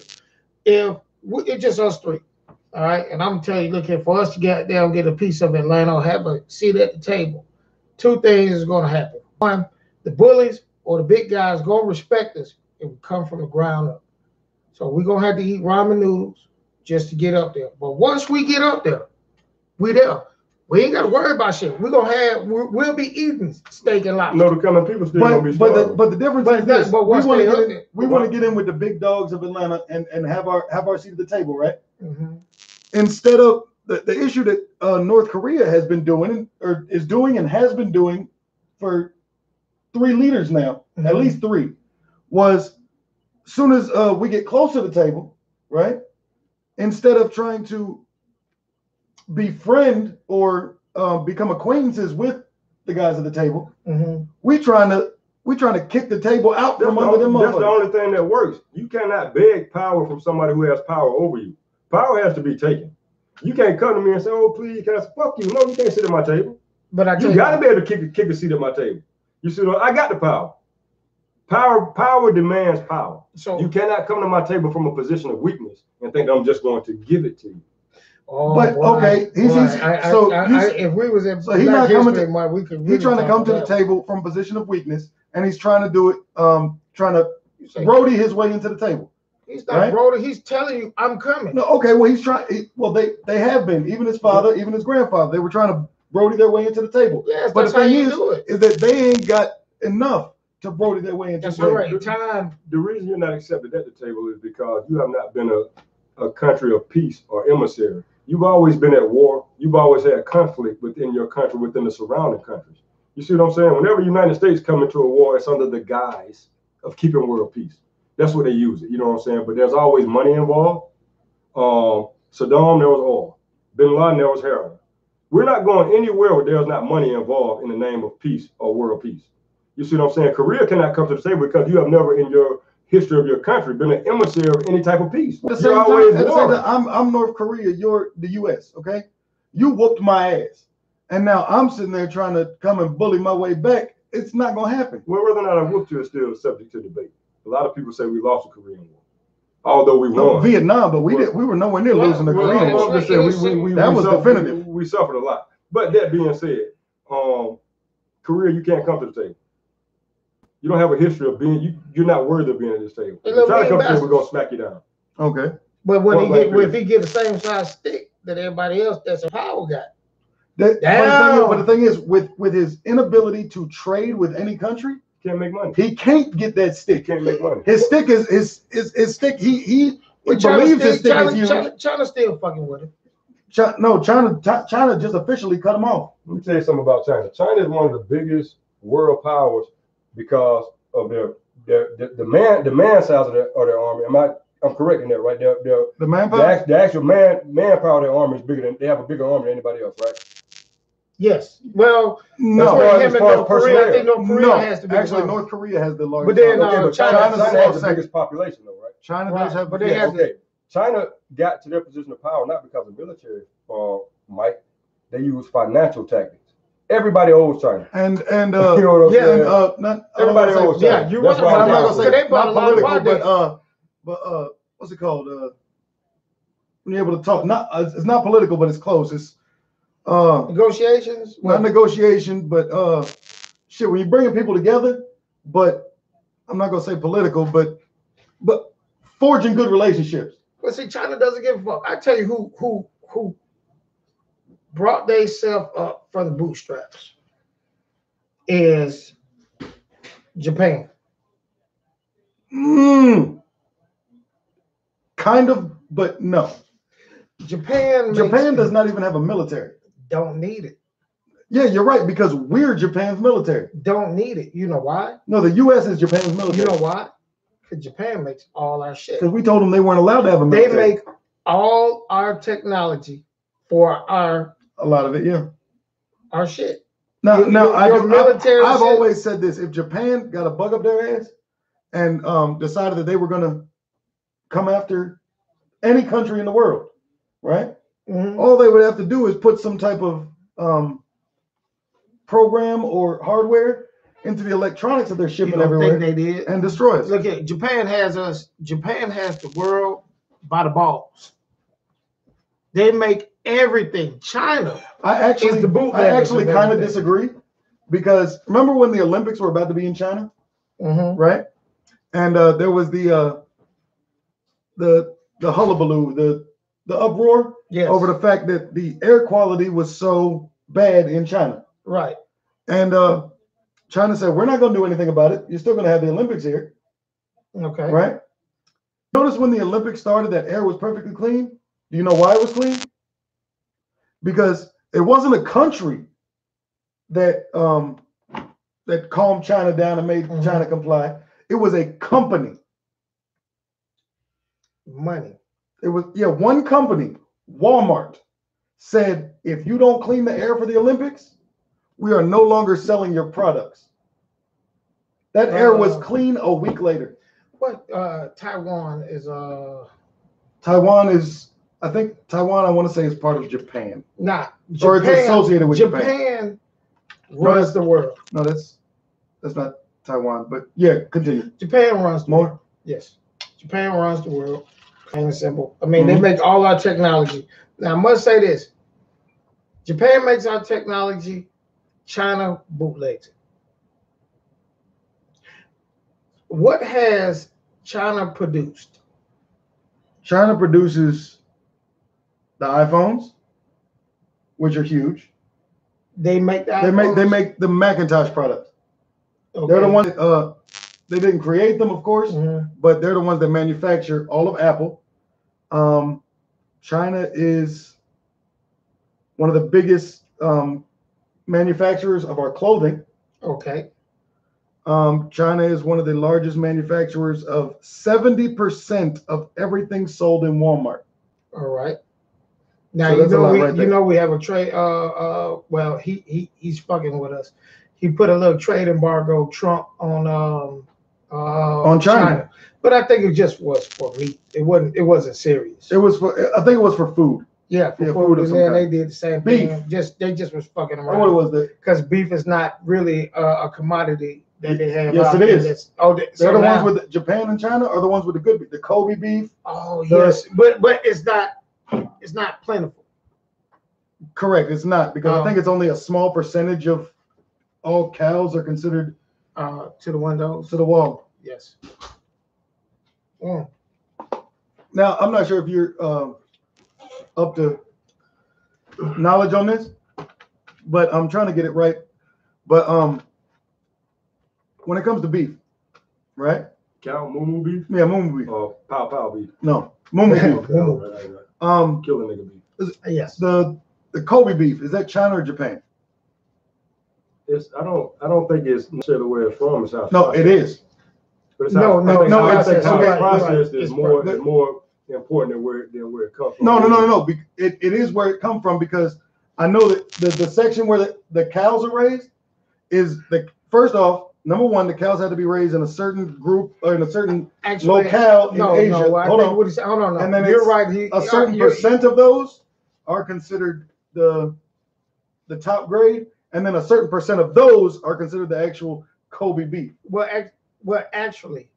If it's just us three, all right, and I'm telling you, look here, for us to get a piece of Atlanta or have a seat at the table, two things is going to happen. One, the bullies or the big guys going to respect us. It will come from the ground up. So we're going to have to eat ramen noodles just to get up there. But once we get up there, we there. We ain't got to worry about shit. We'll be eating steak and lobster. No, the kind of people still gonna be starving. But the difference is this: but we want to get in with the big dogs of Atlanta and have our seat at the table, right? Mm-hmm. Instead of the issue that North Korea has been doing or is doing and has been doing for 3 leaders now, at least 3, was as soon as we get close to the table, right? Instead of trying to befriend or become acquaintances with the guys at the table, we trying to kick the table out from under them. That's the only thing that works. You cannot beg power from somebody who has power over you. Power has to be taken. You can't come to me and say, "Oh, please, can I fuck you?" No, you can't sit at my table. But you got to be able to kick a seat at my table. You see, I got the power. Power demands power. So you cannot come to my table from a position of weakness and think I'm just going to give it to you. Oh, but boy, okay, if we was in, so he's not coming to. We could really he's trying to come to the table from a position of weakness, and he's trying to do it, trying to roadie his way into the table. He's not roadie. He's telling you, "I'm coming." No, okay. Well, he's trying. Well, they have been. Even his father, even his grandfather, they were trying to roadie their way into the table. Yes, but that's the how thing you do it. Is that they ain't got enough to brody their way into the table. The reason you're not accepted at the table is because you have not been a country of peace or emissary. You've always been at war. You've always had conflict within your country, within the surrounding countries. You see what I'm saying? Whenever the United States come into a war, it's under the guise of keeping world peace. That's what they use it. You know what I'm saying? But there's always money involved. Saddam, there was oil. Bin Laden, there was heroin. We're not going anywhere where there's not money involved in the name of peace or world peace. You see what I'm saying? Korea cannot come to the table because you have never in your history of your country been an emissary of any type of peace. You're always I'm North Korea, you're the US, okay? You whooped my ass. And now I'm sitting there trying to come and bully my way back. It's not going to happen. Well, whether or not I whooped you is still subject to debate. A lot of people say we lost the Korean War, although we won. Vietnam, but we were nowhere near losing the Korean War. That was definitive. We suffered a lot. But that being said, Korea, you can't come to the table. You don't have a history of being. You're not worthy of being at this table. If you try to come to the table, we're gonna smack you down. Okay. But if he get the same size stick that everybody else that's a power got. But the thing is, with his inability to trade with any country, can't make money. He can't get that stick. Can't make money. His stick is his stick. He believes his stick is huge. China's still fucking with him. China just officially cut him off. Let me tell you something about China. China is one of the biggest world powers because of the man size of their army. I'm correct in that, right? The manpower. The actual manpower of their army is bigger than they have a bigger army than anybody else, right? Yes. Well, no. As far as personnel, I think North Korea has to be actually North Korea has the largest. But then China has the biggest population, though, right? China does have, but they have. Okay. China got to their position of power not because of military might. They use financial tactics. Everybody owes China. And you know what I'm saying? Not everybody owes China. Yeah, I'm not gonna say they bought a political, but what's it called? When you're able to talk, it's not political, but it's close. It's negotiations. Not negotiation, but shit. When you're bringing people together, but I'm not gonna say political, but forging good relationships. But see, China doesn't give a fuck. I tell you who brought themselves up from the bootstraps is Japan. Kind of, but no. Japan does not even have a military. Don't need it. Yeah, you're right, because we're Japan's military. Don't need it. You know why? No, the U.S. is Japan's military. You know why? Because Japan makes all our shit. Because we told them they weren't allowed to have a military. They make all our technology for a lot of it, yeah. Our shit. Now, I've always said this: if Japan got a bug up their ass and decided that they were going to come after any country in the world, right? Mm-hmm. All they would have to do is put some type of program or hardware into the electronics that they're shipping everywhere. Think they did and destroy us. Look at Japan has us. Japan has the world by the balls. They make everything. China. I actually kind of disagree, because remember when the Olympics were about to be in China, right? And there was the hullabaloo, the uproar over the fact that the air quality was so bad in China. Right. And China said, we're not going to do anything about it. You're still going to have the Olympics here. Okay. Right? Notice when the Olympics started, that air was perfectly clean. Do you know why it was clean? Because it wasn't a country that that calmed China down and made China comply. It was a company. Money. It was one company, Walmart, said if you don't clean the air for the Olympics, we are no longer selling your products. That air was clean a week later. What Taiwan is Taiwan is, I think Taiwan, I want to say, is part of Japan. Not or it's associated with Japan. Japan runs the world. No, that's not Taiwan, but yeah, continue. Japan runs the world. Yes. Japan runs the world. Plain and simple. I mean, they make all our technology. Now, I must say this. Japan makes our technology, China bootlegs it. What has China produced? China produces the iPhones, which are huge. They make the iPhones? They make the Macintosh products. Okay. They're the ones that, they didn't create them, of course, but they're the ones that manufacture all of Apple. China is one of the biggest manufacturers of our clothing. Okay. China is one of the largest manufacturers of 70% of everything sold in Walmart. All right. Now, so you know we have a trade. Well, he's fucking with us. He put a little trade embargo, Trump, on China. But I think it just was for meat. It wasn't serious. It was for. I think it was for food. Yeah, for food. And then they did the same thing. They just was fucking around. What was that? Because beef is not really a commodity that they have. Yes, it is. They're the ones with Japan and China are the ones with the good beef, the Kobe beef. Oh yes, but it's not plentiful. Correct, it's not, because I think it's only a small percentage of all cows are considered to the windows, to the wall. Yes. Now I'm not sure if you're up to knowledge on this, but I'm trying to get it right. But when it comes to beef, right? Cow moo beef? Yeah, moo beef. Pow beef. No, moo beef. Right. Killing nigga beef. Yes. The Kobe beef, is that China or Japan? I don't think it's necessarily where it's from. It's how it is. But it's no. It's how it's processed is more important than where it comes from. No. It is where it comes from, because I know that the section where the cows are raised is first off, number one, the cows have to be raised in a certain group or in a certain locale in Asia. Hold on. And then you're right. A certain percent of those are considered the top grade, and then a certain percent of those are considered the actual Kobe beef. Well, actually,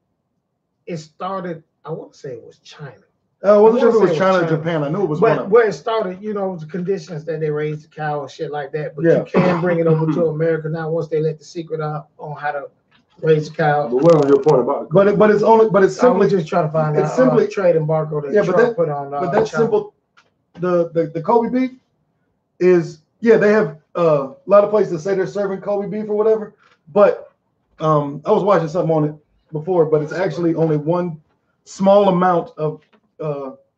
it started. I want to say it was China. I wasn't sure if it was China or Japan. I knew it was one of them. Where it started, the conditions that they raised the cow and shit like that. But you can bring it over to America now once they let the secret out on how to raise the cow. But what was your point about it? But it's simply just trying to find out. It's simply trade embargo that Trump put on. But that's China. Simple. The Kobe beef is they have a lot of places say they're serving Kobe beef or whatever. But I was watching something on it before, but it's actually only one small amount of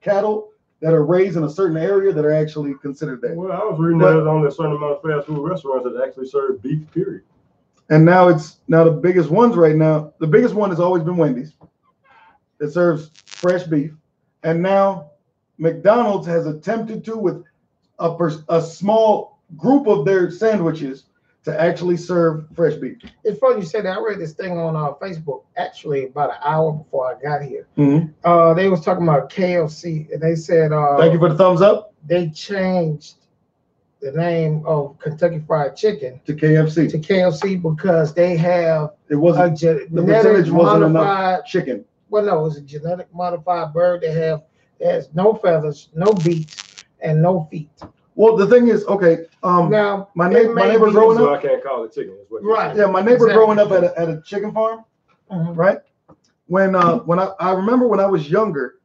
cattle that are raised in a certain area that are actually considered that. Well, I was reading that there's only a certain amount of fast food restaurants that actually serve beef, period. And now the biggest ones right now, the biggest one has always been Wendy's. It serves fresh beef. And now McDonald's has attempted to, with a small group of their sandwiches, to actually serve fresh beef. It's funny you said that. I read this thing on Facebook actually about an hour before I got here. They was talking about KFC, and they said, thank you for the thumbs up. They changed the name of Kentucky Fried Chicken to KFC. Because they have the percentage wasn't enough chicken. Well, no, it's a genetic modified bird that has no feathers, no beaks, and no feet. Well, the thing is, now my neighbor growing up, I can't call it chicken. Right. Yeah, my neighbor growing up at a chicken farm, right? When I remember when I was younger,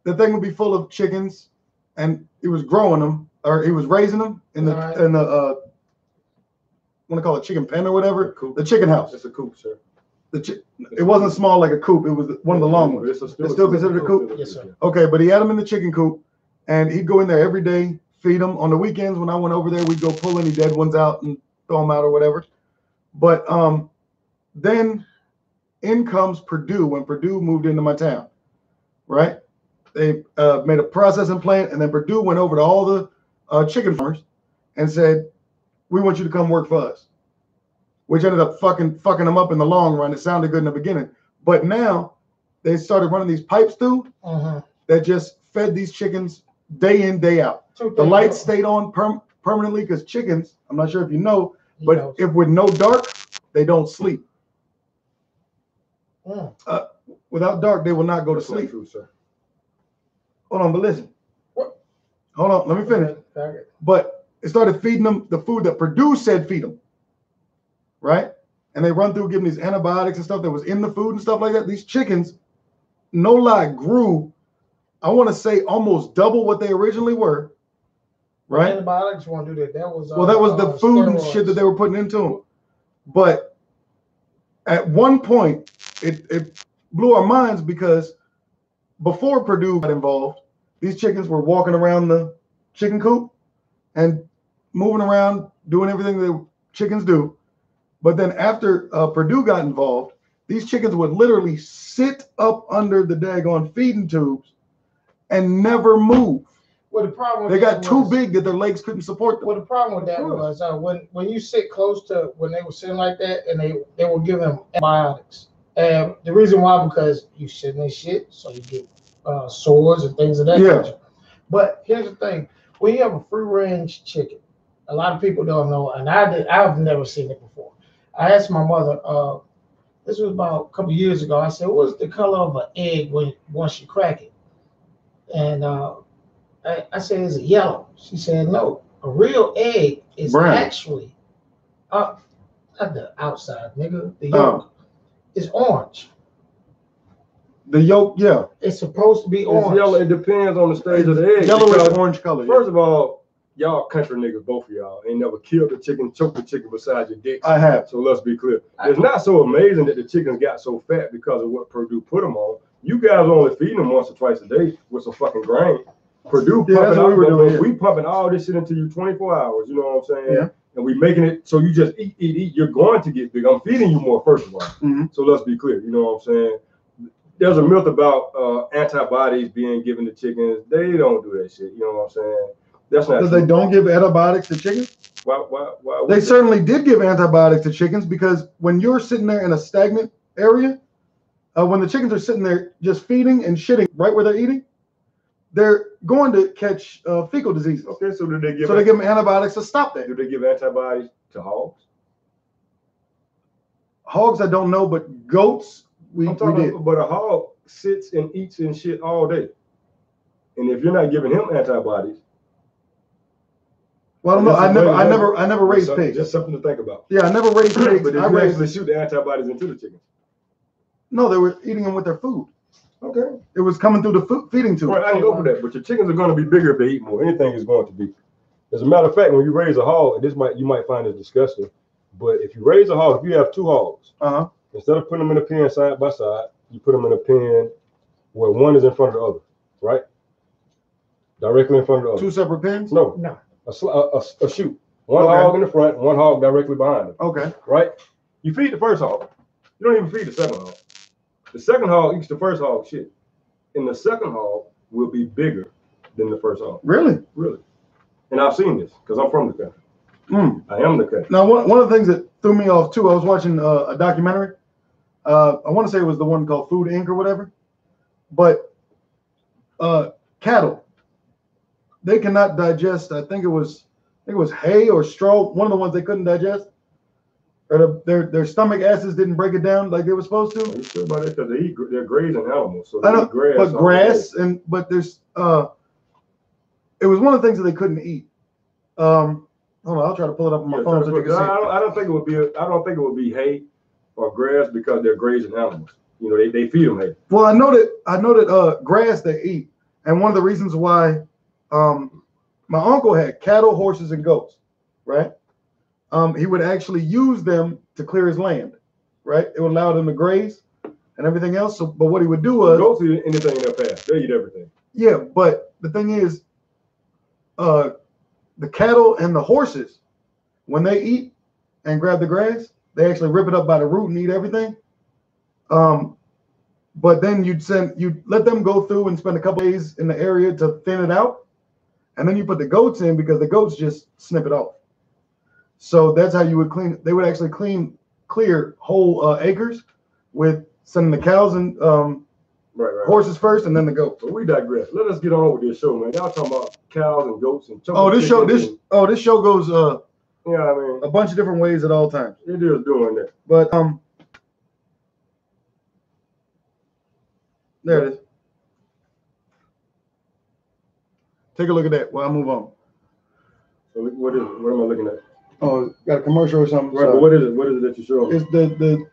the thing would be full of chickens, and he was growing them, or he was raising them in the want to call it chicken pen or whatever. Coop. The chicken house. It's a coop, sir. It wasn't small like a coop. It was one of the long ones. It's still considered a coop? Yes, sir. Okay, but he had them in the chicken coop, and he'd go in there every day, feed them. On the weekends when I went over there, we'd go pull any dead ones out and throw them out or whatever. But then in comes Purdue when Purdue moved into my town, right? They made a processing plant, and then Purdue went over to all the chicken farmers and said, we want you to come work for us, which ended up fucking them up in the long run. It sounded good in the beginning, but now they started running these pipes through that just fed these chickens day in, day out. The lights stayed on permanently because chickens, I'm not sure if you know, but if with no dark, they don't sleep. Without dark, they will not go to sleep. True, sir. Hold on, but listen. What? Hold on, let me finish. Okay. But it started feeding them the food that Purdue said feed them, right? And they run through giving these antibiotics and stuff that was in the food and stuff like that. These chickens, no lie, grew, I want to say almost double what they originally were, right? Antibiotics won't do that. That was that was the food steroids. and shit that they were putting into them. But at one point, it blew our minds because before Purdue got involved, these chickens were walking around the chicken coop and moving around, doing everything that chickens do. But then after Purdue got involved, these chickens would literally sit up under the daggone feeding tubes and never move. Well, the problem with They got that too was- big that their legs couldn't support them. Well, the problem with that was when you sit close to when they were sitting like that and they were giving them antibiotics. And the reason why, because you sit in their shit, so you get sores and things of that nature. But here's the thing: when you have a free range chicken, a lot of people don't know, and I've never seen it before. I asked my mother. This was about a couple years ago. I said, "What's the color of an egg once you crack it?" And I said, "Is it yellow?" She said, "No. A real egg is Brown. actually not the outside, nigga. The yolk is orange. The yolk, yeah. It's supposed to be It's orange. yellow. It depends on the stage of the egg. Yellowish because orange color. First of all, y'all country niggas, both of y'all, ain't never killed a chicken, choked the chicken beside your dick. I have. So let's be clear. It's not so amazing that the chickens got so fat because of what Purdue put them on. You guys only feeding them once or twice a day with some fucking grain. Purdue Yeah, that's pumping what we were out, doing, yeah. we pumping all this shit into you 24 hours. You know what I'm saying? Yeah. And we making it so you just eat. You're going to get big. I'm feeding you more, first of all. Mm-hmm. So let's be clear. You know what I'm saying? There's a myth about antibodies being given to chickens. They don't do that shit. You know what I'm saying? That's not Because true. they don't give antibiotics to chickens? Why They certainly did give antibiotics to chickens because when you're sitting there in a stagnant area, when the chickens are sitting there just feeding and shitting right where they're eating, they're going to catch fecal diseases. Okay, so did they give? So they give them antibiotics to stop that. Do they give antibodies to hogs? Hogs, I don't know, but goats, we did. But a hog sits and eats and shit all day, and if you're not giving him antibodies, Well, I don't know. I never raised pigs. Just something to think about. Yeah, I never raised pigs. But did you actually shoot the antibodies into the chickens? No, they were eating them with their food. Okay. It was coming through the feeding tube. Right, I can go for that. But your chickens are going to be bigger if they eat more. Anything is going to be. As a matter of fact, when you raise a hog, and you might find it disgusting, but if you raise a hog, if you have two hogs, instead of putting them in a pen side by side, you put them in a pen where one is in front of the other, right? Directly in front of the other. Two separate pens? No. A chute. One hog in the front, one hog directly behind them. Okay. Right? You feed the first hog. You don't even feed the second hog. The second hog eats the first hog shit. And the second hog will be bigger than the first hog. Really? Really. And I've seen this because I'm from the country. I am the country. Now, one of the things that threw me off too, I was watching a documentary. I want to say it was the one called Food Inc. or whatever. But cattle, they cannot digest. I think it was hay or straw. One of the ones they couldn't digest. Or their stomach acids didn't break it down like they were supposed to. Are you sure about it? Because they're grazing animals. So I know, eat grass. but grass but there's it was one of the things that they couldn't eat. Hold on, I'll try to pull it up on my phone so you can see. I don't think it would be hay or grass because they're grazing animals. You know, they feed them hay. Well, I know that grass they eat, and one of the reasons why my uncle had cattle, horses, and goats, right? he would actually use them to clear his land, right? It would allow them to graze and everything else. So, but what he would do was Go to anything in their path. They eat everything. yeah, but the thing is, the cattle and the horses, when they eat and grab the grass, they actually rip it up by the root and eat everything. But then you'd let them go through and spend a couple days in the area to thin it out, and then you put the goats in because the goats just snip it off. So that's how you would clean. They would actually clear whole acres with sending the cows and horses first, and then the goats. But we digress. Let us get on with this show, man. Y'all talking about cows and goats and this show goes yeah, I mean, a bunch of different ways at all times. it is doing that. But there it is. Take a look at that while I move on. So what is it? What am I looking at? Oh, got a commercial or something. Right, but what is it? What is it that you're showing? It's the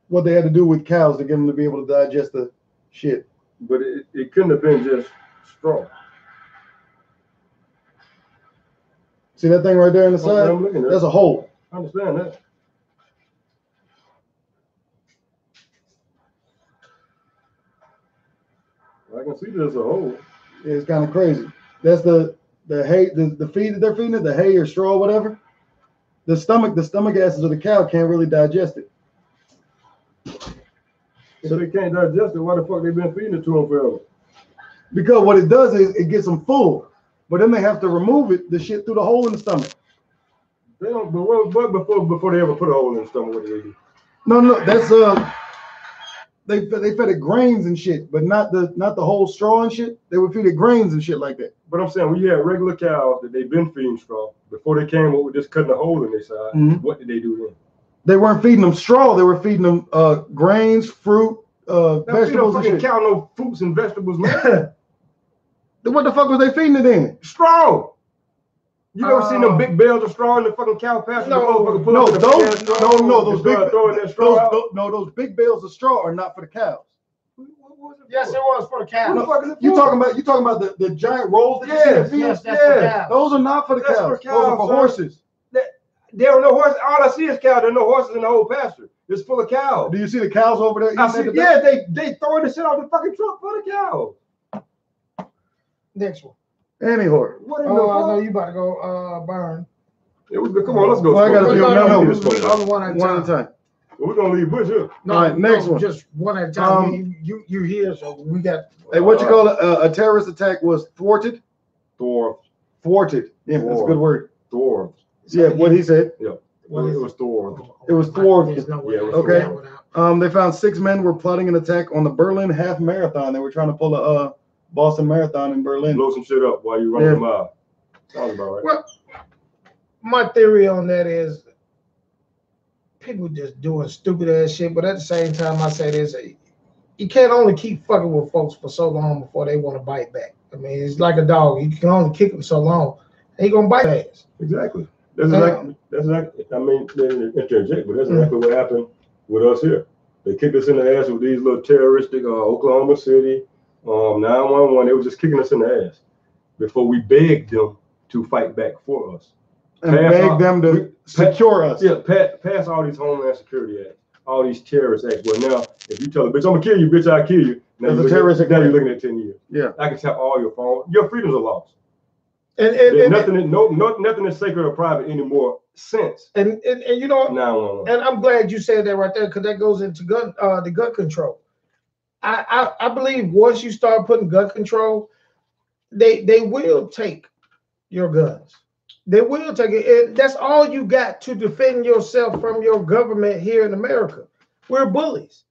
what they had to do with cows to get them to be able to digest the shit. But it couldn't have been just straw. See that thing right there on the side? I'm looking at That's a hole. I understand that. I can see there's a hole. It's kind of crazy. That's the hay, the feed that they're feeding it, the hay or straw, whatever. The stomach acids of the cow can't really digest it. So they can't digest it. Why the fuck they been feeding it to them forever? Because what it does is it gets them full, but then they have to remove the shit through the hole in the stomach. They don't. But what before they ever put a hole in the stomach? What do they do? No, that's they fed it grains and shit, but not the whole straw and shit. They would feed it grains and shit like that. But I'm saying when you had regular cows that they've been feeding straw before they came up with just cutting a hole in their side. Mm-hmm. What did they do then? They weren't feeding them straw. They were feeding them grains, fruit, vegetables and shit. Cow no fruits and vegetables, man. What the fuck was they feeding it in? Straw. You ever seen them big bales of straw in the fucking cow pasture? Those big bales of straw are not for the cows. Yes, it was for the cows. No, you talking about the giant rolls that you see in the fields? Yes, that's for cows. Those are not for the cows. Those are for horses. There are no horses. All I see is cows. There are no horses in the whole pasture. It's full of cows. Do you see the cows over there? They throwing the shit out the fucking truck for the cows. Next one. Anyhow. I know you about to go burn. Yeah, come on, let's go. Well, I got a few. No, one at a time. Well, we're gonna leave Bush here. No, all right, next one. Just one at a time. You here, so we got. Hey, what you call it? A terrorist attack was thwarted. Thwarted. Yeah, that's a good word. Thwarted. Yeah, what he said. Yeah. Well, it was thwarted. It was thwarted. Okay. They found 6 men were plotting an attack on the Berlin half marathon. They were trying to pull a Boston Marathon in Berlin. Blow some shit up while you run the mile. Sounds about right. Well, my theory on that is people just doing stupid ass shit, but at the same time, I say this: you can't only keep fucking with folks for so long before they want to bite back. I mean, it's like a dog; you can only kick them so long, and he gonna bite ass. Exactly. That's exactly. I mean, interject, but that's exactly what happened with us here. They kicked us in the ass with these little terroristic Oklahoma City. 911, they were just kicking us in the ass before we begged them to fight back for us. And begged them to secure us. Yeah, pass all these Homeland Security Acts, all these terrorist acts. Well, now, if you tell a bitch, I'm going to kill you, bitch, I'll kill you. Now you're looking at 10 years. Yeah. I can tap all your phone. Your freedoms are lost. And nothing is sacred or private anymore since. And you know, 911. And I'm glad you said that right there, because that goes into the gun control. I believe once you start putting gun control, they will take your guns. They will take it. That's all you got to defend yourself from your government here in America. We're bullies.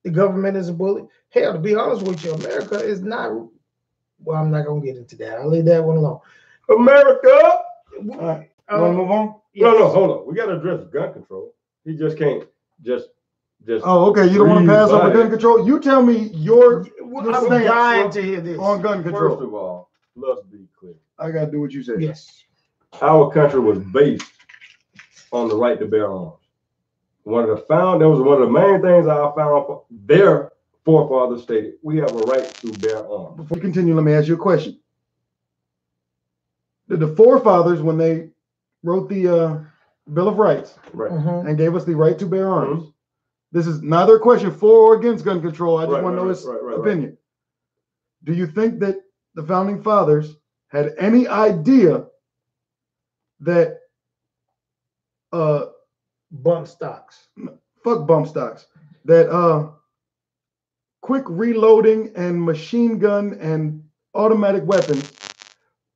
The government is a bully. Hell, to be honest with you, America is not. Well, I'm not gonna get into that. I'll leave that one alone. America. All right. Want to move on? Yes. No, hold on. We got to address gun control. He just can't just. Oh, okay. You don't want to pass over gun control? You tell me your I'm dying to hear this on gun control. First of all, let's be clear. I got to do what you said. Yes. Our country was based on the right to bear arms. That was one of the main things their forefathers stated. We have a right to bear arms. Before we continue, let me ask you a question. Did the forefathers, when they wrote the Bill of Rights Right. and gave us the right to bear arms. This is neither a question for or against gun control. I just want to know his opinion. Do you think that the founding fathers had any idea that bump stocks, fuck bump stocks, that quick reloading and machine gun and automatic weapons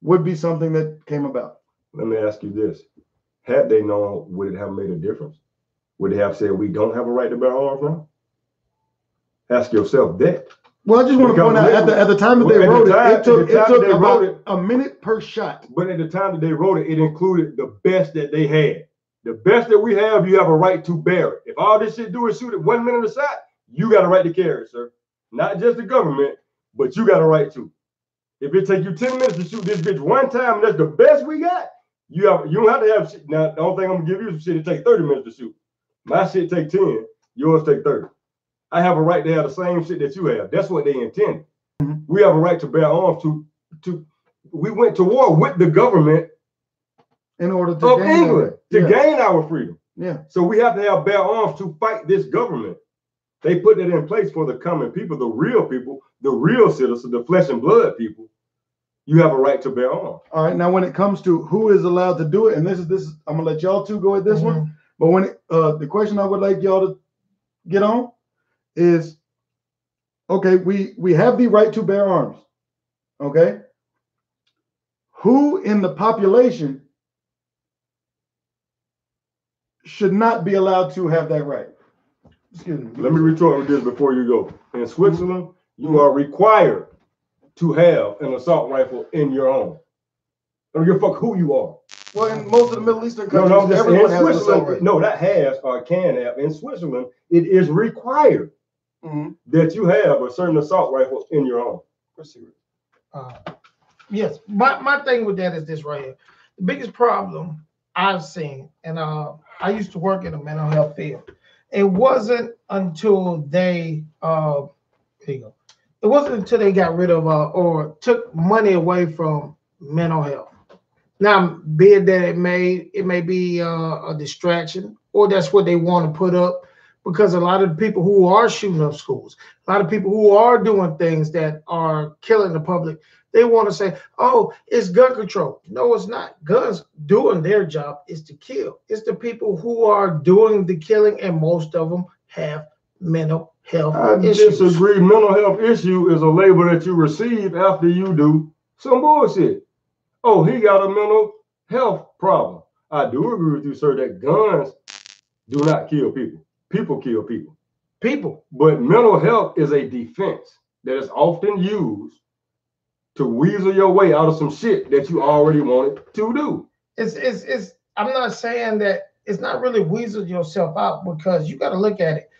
would be something that came about? Let me ask you this. Had they known, would it have made a difference? Would they have said we don't have a right to bear arms now? Ask yourself that. Well, I just want to point out at the time that they wrote it took about a minute per shot. But at the time that they wrote it, it included the best that they had. The best that we have, you have a right to bear it. If all this shit do is shoot it 1 minute a shot, you got a right to carry it, sir. Not just the government, but you got a right to. If it take you 10 minutes to shoot this bitch one time, and that's the best we got, you don't have to have shit. Now, the only thing I'm gonna give you is some shit that take 30 minutes to shoot. My shit take 10, yours take 30. I have a right to have the same shit that you have. That's what they intended. We have a right to bear arms to we went to war with the government in order to gain our freedom. Yeah. So we have to have bear arms to fight this government. They put that in place for the common people, the real citizens, the flesh and blood people. You have a right to bear arms. All right. Now, when it comes to who is allowed to do it, and this is I'm gonna let y'all two go at this one. But when the question I would like y'all to get on is, okay, we have the right to bear arms. Okay. Who in the population should not be allowed to have that right? Excuse me. Let me retort with this before you go. In Switzerland, you are required to have an assault rifle in your own. I don't give a fuck who you are. Well, in most of the Middle Eastern countries, everyone has an assault rifle. No, that has or can have. In Switzerland, it is required that you have a certain assault rifle in your own. Yes, my thing with that is this right here. The biggest problem I've seen, and I used to work in the mental health field. It wasn't until they it wasn't until they got rid of or took money away from mental health. Now, be it that it may be a distraction, or that's what they want to put up, because a lot of the people who are shooting up schools, a lot of people who are doing things that are killing the public, they want to say, oh, it's gun control. No, it's not. Guns doing their job is to kill. It's the people who are doing the killing, and most of them have mental health issues. I disagree. Mental health issue is a label that you receive after you do some bullshit. Oh, he got a mental health problem. I do agree with you, sir, that guns do not kill people. People kill people. But mental health is a defense that is often used to weasel your way out of some shit that you already wanted to do. It's I'm not saying that it's not really weasel yourself out, because you got to look at it.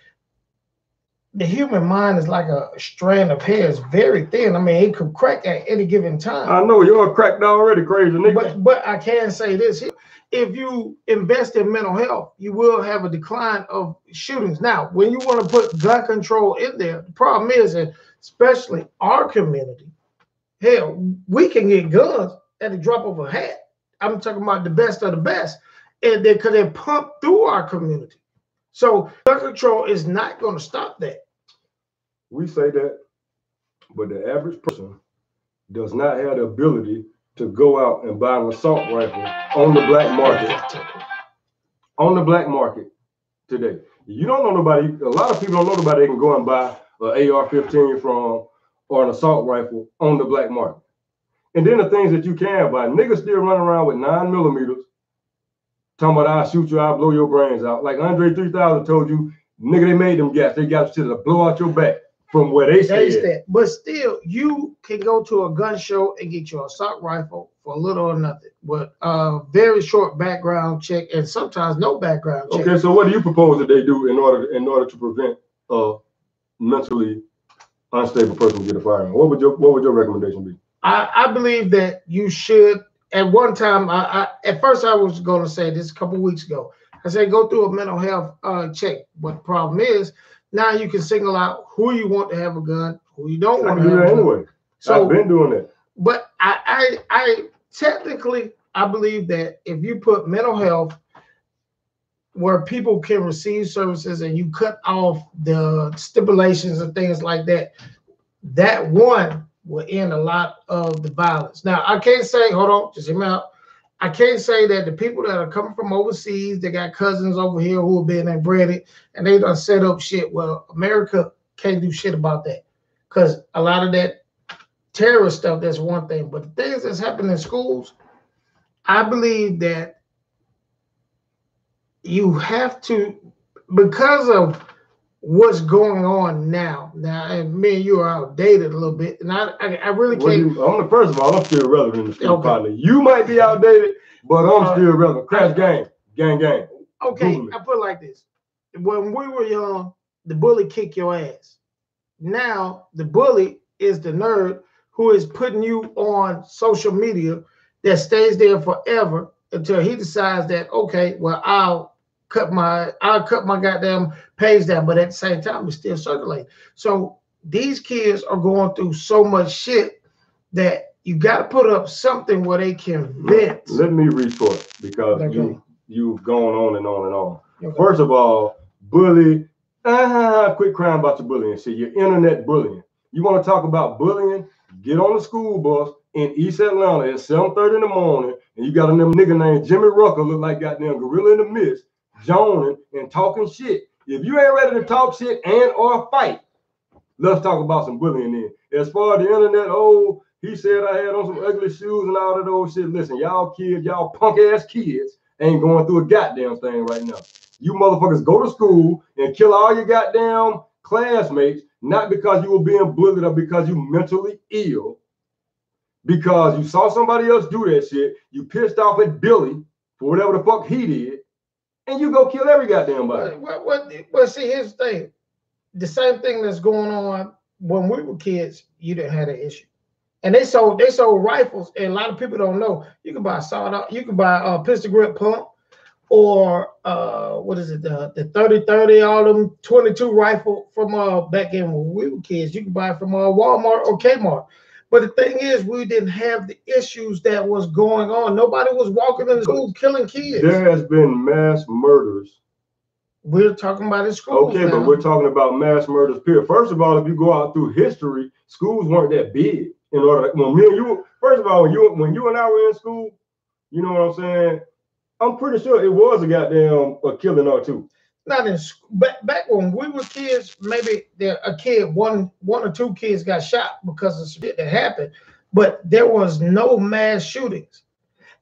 The human mind is like a strand of hair. It's very thin. I mean, it could crack at any given time. I know you're cracked already, crazy nigga. But I can say this here. If you invest in mental health, you will have a decline of shootings. Now, when you want to put gun control in there, the problem is that, especially our community, hell, we can get guns at the drop of a hat. I'm talking about the best of the best. And they could have pumped through our community. So gun control is not going to stop that. We say that, but the average person does not have the ability to go out and buy an assault rifle on the black market. On the black market today. You don't know nobody, a lot of people don't know nobody they can go and buy an AR-15 from, or an assault rifle on the black market. And then the things that you can buy, niggas still running around with 9mm, talking about I'll shoot you, I'll blow your brains out. Like Andre 3000 told you, nigga, they made them gas. They got shit to blow out your back from where they stay. But still, you can go to a gun show and get your assault rifle for a little or nothing. But very short background check, and sometimes no background check. Okay, so what do you propose that they do in order to prevent a mentally unstable person to get a firearm? What would your recommendation be? I believe that you should. At one time, at first I was going to say this a couple weeks ago. I said go through a mental health check. But the problem is now you can single out who you want to have a gun, who you don't want to have a gun. Anyway. So I've been doing that. But I technically I believe that if you put mental health where people can receive services and you cut off the stipulations and things like that, that one will end a lot of the violence. Now, I can't say, hold on, just hear me out. I can't say that the people that are coming from overseas, they got cousins over here who have been inbred and they done set up shit. Well, America can't do shit about that because a lot of that terrorist stuff, that's one thing. But the things that's happening in schools, I believe that you have to, because of what's going on now, and me and you are outdated a little bit, and I really can't. I'm first of all, I'm still relevant in the school partner. You might be outdated, but I'm still relevant. Crash gang. Okay, I put it like this. When we were young, the bully kicked your ass. Now, the bully is the nerd who is putting you on social media that stays there forever until he decides that, okay, well, I'll cut my goddamn page down, but at the same time, it's still circulating. So these kids are going through so much shit that you got to put up something where they can vent. Let me retort because you've gone on and on and on. Okay. First of all, bully, quit crying about your bullying shit. Your internet bullying. You want to talk about bullying? Get on the school bus in East Atlanta at 7:30 in the morning, and you got a nigga named Jimmy Rucker, look like goddamn gorilla in the mist, joning and talking shit. If you ain't ready to talk shit and or fight, let's talk about some bullying then. As far as the internet, he said I had on some ugly shoes and all that old shit. Listen, y'all kids, y'all punk ass kids ain't going through a goddamn thing right now. You motherfuckers go to school and kill all your goddamn classmates, not because you were being bullied or because you mentally ill, because you saw somebody else do that shit, you pissed off at Billy for whatever the fuck he did, and you go kill every goddamn body. Well, see, here's the thing. The same thing that's going on when we were kids, you didn't have that issue. And they sold rifles, and a lot of people don't know. You can buy a pistol grip pump, or what is it, the 30-30, all them 22 rifle from back in when we were kids. You can buy it from Walmart or Kmart. But the thing is, we didn't have the issues that was going on. Nobody was walking in the school killing kids. There has been mass murders. We're talking about in schools. Okay, now. but we're talking about mass murders, period. First of all, if you go out through history, schools weren't that big. When you and I were in school, you know what I'm saying? I'm pretty sure it was a killing or two. Not in back when we were kids, maybe one or two kids got shot because of shit that happened, but there was no mass shootings.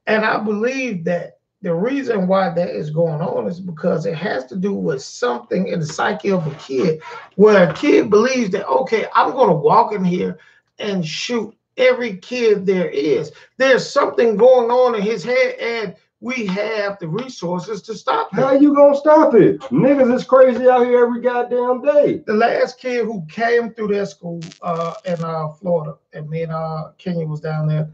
And I believe that the reason why that is going on is because it has to do with something in the psyche of a kid, where a kid believes that, okay, I'm going to walk in here and shoot every kid there is. There's something going on in his head, and we have the resources to stop it. How you gonna stop it? Niggas is crazy out here every goddamn day. The last kid who came through that school in Florida, and me and Kenya was down there,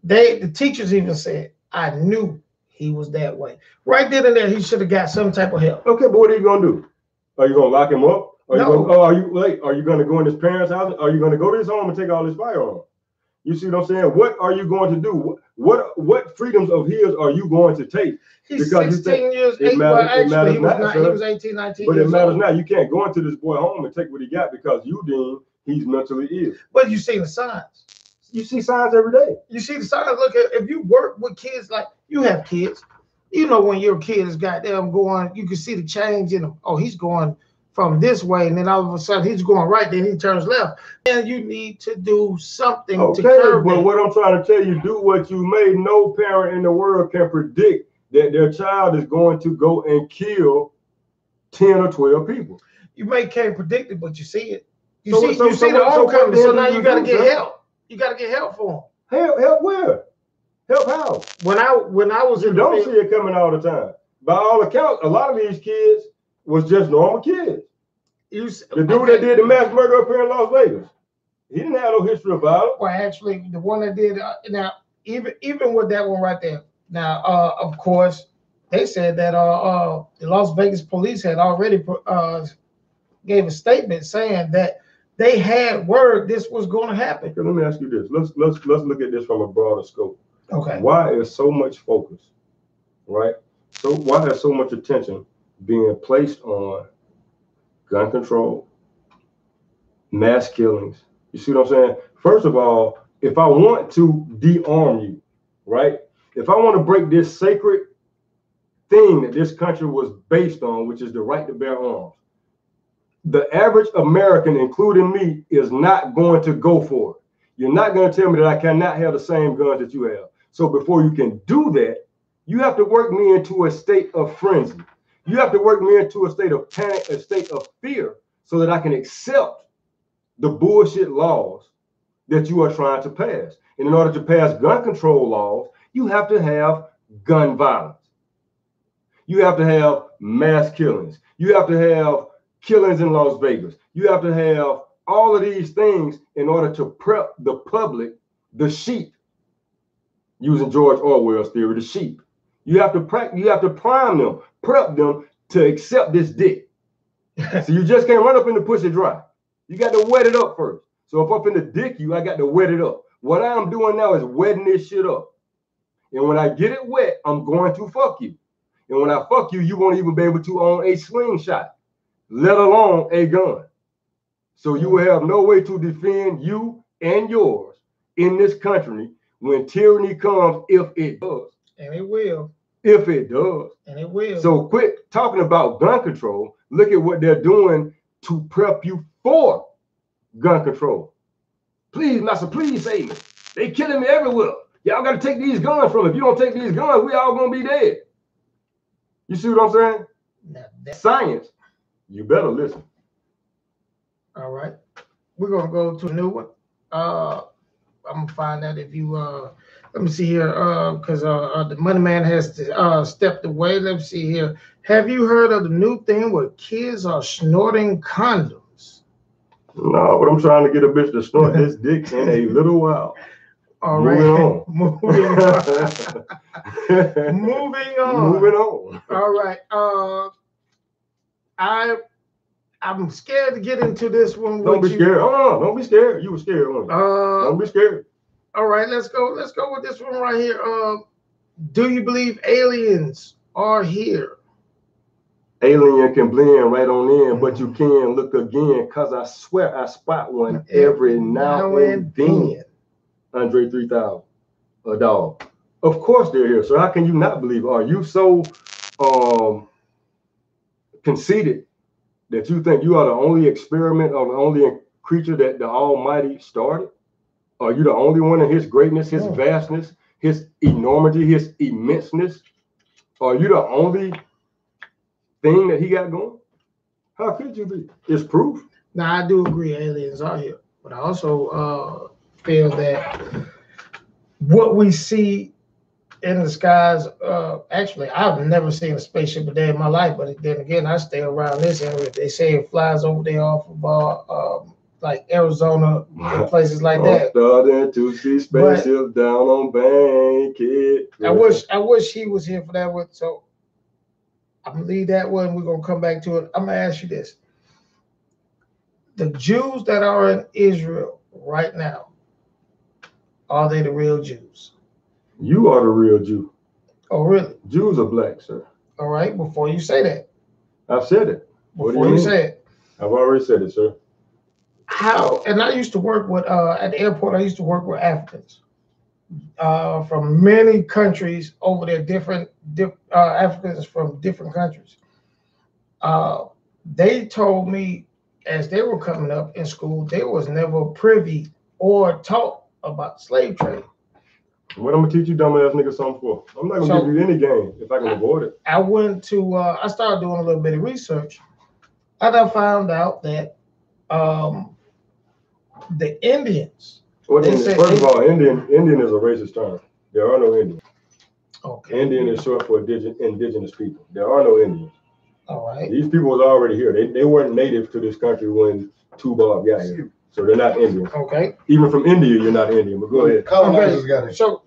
the teachers even said, I knew he was that way. Right then and there, he should have got some type of help. Okay, but what are you gonna do? Are you gonna lock him up? Are you gonna go in his parents' house? Are you gonna go to his home and take all his firearms? You see what I'm saying? What are you going to do? What freedoms of his are you going to take? He's 16 years, he was 18, 19 But years it matters old. now. You can't go into this boy home and take what he got because you deem he's mentally ill. But you see the signs. You see signs every day. You see the signs. Look, if you work with kids, like you have kids, you know when your kid is goddamn going, you can see the change in him. Oh, he's going from this way, and then all of a sudden he's going right, then he turns left. And you need to do something to curb but it. what I'm trying to tell you, do what you may. No parent in the world can predict that their child is going to go and kill 10 or 12 people. You can't predict it, but you see it. You see the homecoming, so now you got to get help. You got to get help for them. Help where? Help how? When I was you don't see it coming all the time. By all accounts, a lot of these kids was just normal kids. The dude that did the mass murder up here in Las Vegas, he didn't have no history of violence. Well, actually, the one that did now, even with that one right there. Now, of course, they said that the Las Vegas police had already gave a statement saying that they had word this was going to happen. Okay, let me ask you this. Let's look at this from a broader scope. Okay. Why is so much focus, right, So why has so much attention being placed on gun control, mass killings? You see what I'm saying? First of all, if I want to de-arm you, right? If I want to break this sacred thing that this country was based on, which is the right to bear arms, the average American, including me, is not going to go for it. You're not going to tell me that I cannot have the same guns that you have. So before you can do that, you have to work me into a state of frenzy. You have to work me into a state of panic, a state of fear, so that I can accept the bullshit laws that you are trying to pass. And in order to pass gun control laws, you have to have gun violence. You have to have mass killings. You have to have killings in Las Vegas. You have to have all of these things in order to prep the public, the sheep, using George Orwell's theory, the sheep. You have to prime them, prep them to accept this dick. So you just can't run up in the pussy dry. You got to wet it up first. So if I'm finna dick you, I got to wet it up. What I'm doing now is wetting this shit up. And when I get it wet, I'm going to fuck you. And when I fuck you, you won't even be able to own a slingshot, let alone a gun. So you will have no way to defend you and yours in this country when tyranny comes, if it does. And it will. If it does. And it will. So quit talking about gun control. Look at what they're doing to prep you for gun control. Please, master, please save me. They killing me everywhere. Y'all got to take these guns from me. If you don't take these guns, we all going to be dead. You see what I'm saying? Science, you better listen. All right. We're going to go to a new one. I'm going to find out if you, let me see here, because the money man has stepped away. Let me see here. Have you heard of the new thing where kids are snorting condoms? No, but I'm trying to get a bitch to snort this dick in a little while. All right. Moving on. Moving on. Moving on. All right. I'm scared to get into this one. Don't be scared. Oh, don't be scared. You were scared. Don't be scared. All right, let's go with this one right here. Do you believe aliens are here? Alien can blend right on in, but you can look again, because I swear I spot one every now and then. Andre 3000, a dog. Of course they're here. So how can you not believe? Are you so conceited that you think you are the only experiment or the only creature that the Almighty started? Are you the only one in his greatness, his vastness, his enormity, his immenseness? Are you the only thing that he got going? How could you be? It's proof. Now, I do agree aliens are here, but I also feel that what we see in the skies, actually, I've never seen a spaceship a day in my life, but then again, I stay around this area. They say it flies over there off of like Arizona and places like that. Starting to see spaceships down on Bankhead. I wish he was here for that one. So I'm gonna leave that one. We're gonna come back to it. I'm gonna ask you this: the Jews that are in Israel right now, are they the real Jews? You are the real Jew. Oh, really? Jews are black, sir. All right. Before you say that, I've said it. Before you say it, I've already said it, sir. How? And I used to work with at the airport. I used to work with Africans from many countries over there. Different Africans from different countries. They told me as they were coming up in school, they was never privy or taught about slave trade. What I'm gonna teach you, dumbass nigga, something for? I'm not gonna give you any game if I can avoid it. I went to. I started doing a little bit of research, and I found out that the Indians. Well, first of all, Indian is a racist term. There are no Indians. Okay. Indian is short for indigenous people. There are no Indians. All right. These people was already here. They weren't native to this country when Tupac got here. So they're not Indian. Okay. Even from India, you're not Indian, but go ahead. Colonizers got it. So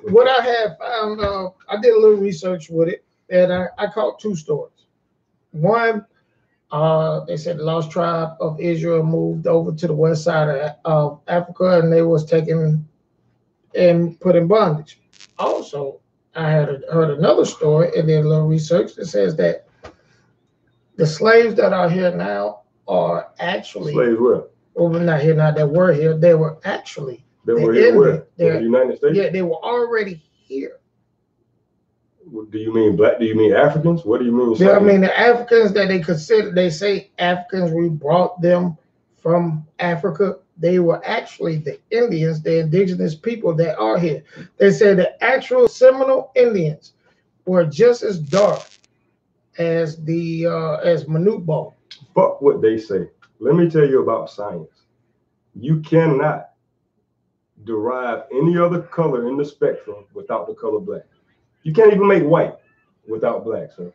what I have found, I did a little research with it, and I caught two stories. One, they said the lost tribe of Israel moved over to the west side of Africa, and they was taken and put in bondage. Also, I had heard another story and did a little research that says that the slaves that are here now are actually Slaves where? well, we're not here now. That were here. They were actually. They were here where? In the United States? Yeah, they were already here. Do you mean black? Do you mean Africans? What do you mean? Yeah, I mean the Africans that they say Africans, we brought them from Africa. They were actually the Indians, the indigenous people that are here. They say the actual Seminole Indians were just as dark as the as Manute Ball. Fuck what they say. Let me tell you about science. You cannot derive any other color in the spectrum without the color black. You can't even make white without black, sir.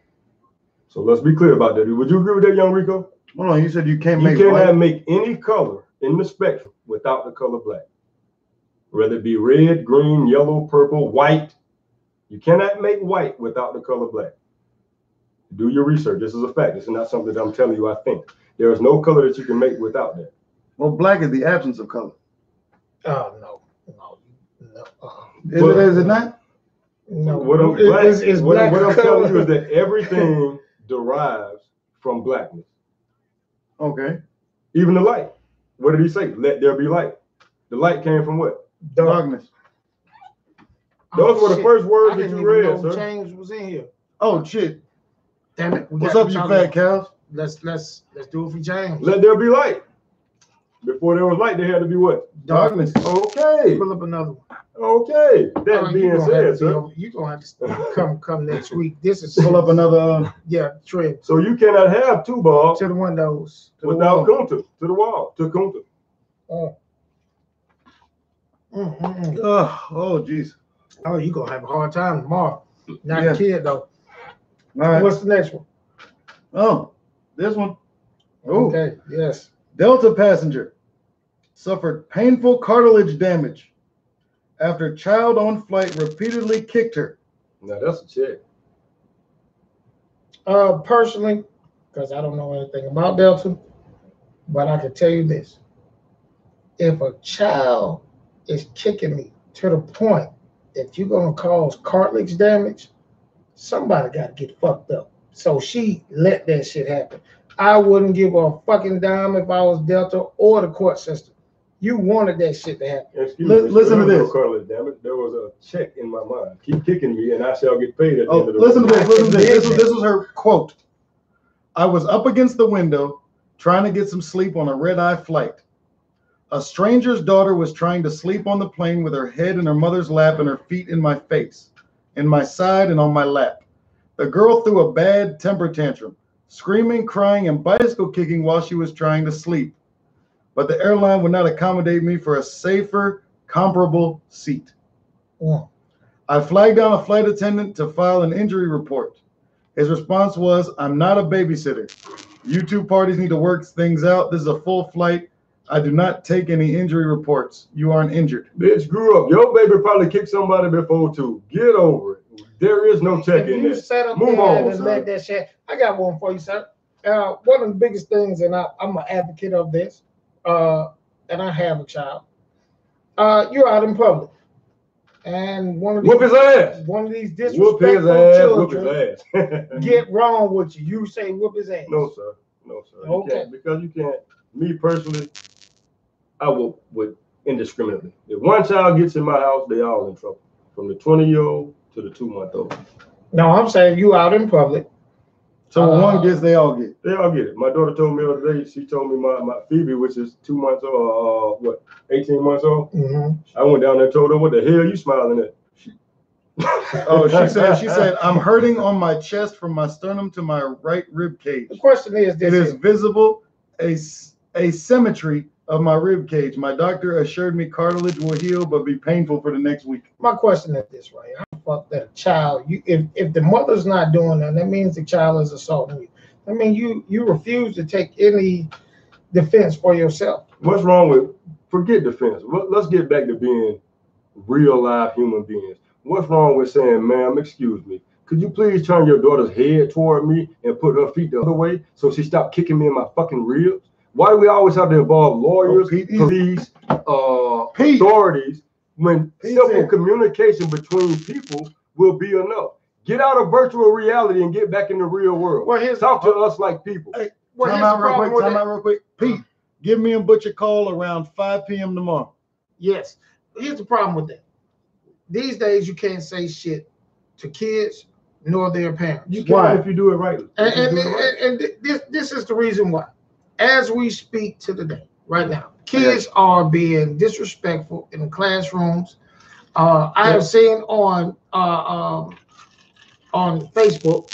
So let's be clear about that. Would you agree with that, young Rico? Hold on, you said you can't You cannot make any color in the spectrum without the color black. Whether it be red, green, yellow, purple, white. You cannot make white without the color black. Do your research. This is a fact. This is not something that I'm telling you I think. There is no color that you can make without that. Well, black is the absence of color. Oh, no. Is it not? No. What I'm telling you is that everything derives from blackness. Okay. Even the light. What did he say? Let there be light. The light came from what? Darkness. Those were the first words that you read, sir. James was in here. Oh shit. Damn it. What's up, you fat cows? Let's do it for James. Let there be light. Before there was light, there had to be what? Darkness. Okay. Pull up another one. Okay. That being said, sir. You're gonna have to come next week. This is pull up another trend. So you cannot have two balls to the windows. Without Kunta. To the wall. To Kunta. Oh jeez. Oh, you're gonna have a hard time tomorrow. Not a kid though. All right. What's the next one? Oh, this one. Ooh. Okay, yes. Delta passenger suffered painful cartilage damage after child on flight repeatedly kicked her. Now that's a check. Personally, because I don't know anything about Delta, but I can tell you this. If a child is kicking me to the point that you're gonna cause cartilage damage, somebody gotta get fucked up. So she let that shit happen. I wouldn't give a fucking dime if I was Delta or the court system. You wanted that shit to happen. Listen to this. Cartilage damage. There was a check in my mind. Keep kicking me, and I shall get paid at the end of the listen to this. Listen to this. This was her quote. I was up against the window trying to get some sleep on a red-eye flight. A stranger's daughter was trying to sleep on the plane with her head in her mother's lap and her feet in my face, in my side, and on my lap. The girl threw a bad temper tantrum, screaming, crying, and bicycle kicking while she was trying to sleep. But the airline would not accommodate me for a safer, comparable seat. Yeah. I flagged down a flight attendant to file an injury report. His response was, I'm not a babysitter. You two parties need to work things out. This is a full flight. I do not take any injury reports. You aren't injured. Bitch, grew up. Your baby probably kicked somebody before too. Get over it. There is no check in there. Set up Move on, and let that shit. I got one for you, sir. One of the biggest things, and I'm an advocate of this, and I have a child. You're out in public, and one of these, whoop his ass. One of these disrespectful children whoop his ass. get wrong with you. You say whoop his ass. No, sir. No, sir. Okay. You can't, because you can't. Me personally, I would indiscriminately. If one child gets in my house, they all in trouble. From the 20-year-old to the 2-month-old. No, I'm saying you out in public. So one gets, they all get. They all get it. My daughter told me the other day, she told me my Phoebe, which is 2 months old, 18 months old. Mm-hmm. I went down there and told her, what the hell you smiling at? She said, I'm hurting on my chest from my sternum to my right rib cage. The question is this. It is visible asymmetry of my rib cage. My doctor assured me cartilage will heal but be painful for the next week. My question is this, right? How the fuck that a child, if the mother's not doing that means the child is assaulting you. I mean, you refuse to take any defense for yourself. What's wrong with, forget defense. Let's get back to being real live human beings. What's wrong with saying, ma'am, excuse me, could you please turn your daughter's head toward me and put her feet the other way so she stopped kicking me in my fucking ribs? Why do we always have to involve lawyers, police, authorities, when simple communication between people will be enough. Get out of virtual reality and get back in the real world. Well, talk to us like people. Hey, well, time out real quick. Pete, give me and Butch a call around 5 p.m. tomorrow. Yes. Here's the problem with that. These days, you can't say shit to kids nor their parents. You can if you do it right. And this is the reason why. As we speak to today, right now, kids are being disrespectful in the classrooms. I have seen on Facebook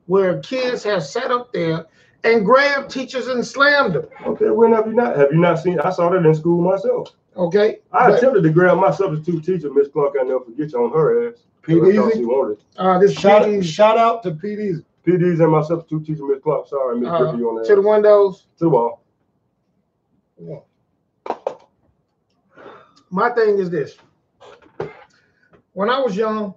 where kids have sat up there and grabbed teachers and slammed them. Okay, when have you not? Have you not seen? I saw that in school myself. Okay. I attempted to grab my substitute teacher, Miss Clark. I never forget you on her ass. PDs. Shout out to PDs. PDs and my substitute teacher, Miss Clark. Sorry, Miss Griffey, you on that. To the windows. To the wall. Yeah. My thing is this. When I was young,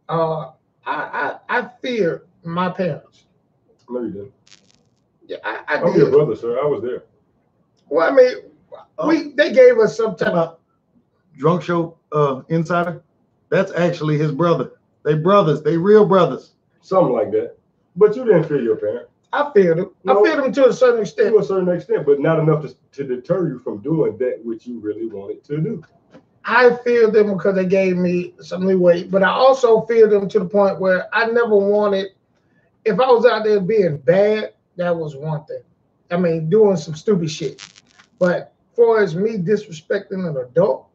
I feared my parents. No, you didn't. Yeah, I I'm did. your brother, sir. I was there. Well, I mean, they gave us some type of Drunk Show Insider. That's actually his brother. They brothers. They real brothers. Something like that. But you didn't fear your parents. I feared them. No, I feared them to a certain extent. To a certain extent, but not enough to deter you from doing that which you really wanted to do. I feared them because they gave me some leeway, but I also feared them to the point where I never wanted, if I was out there being bad, that was one thing. I mean, doing some stupid shit. But as far as me disrespecting an adult,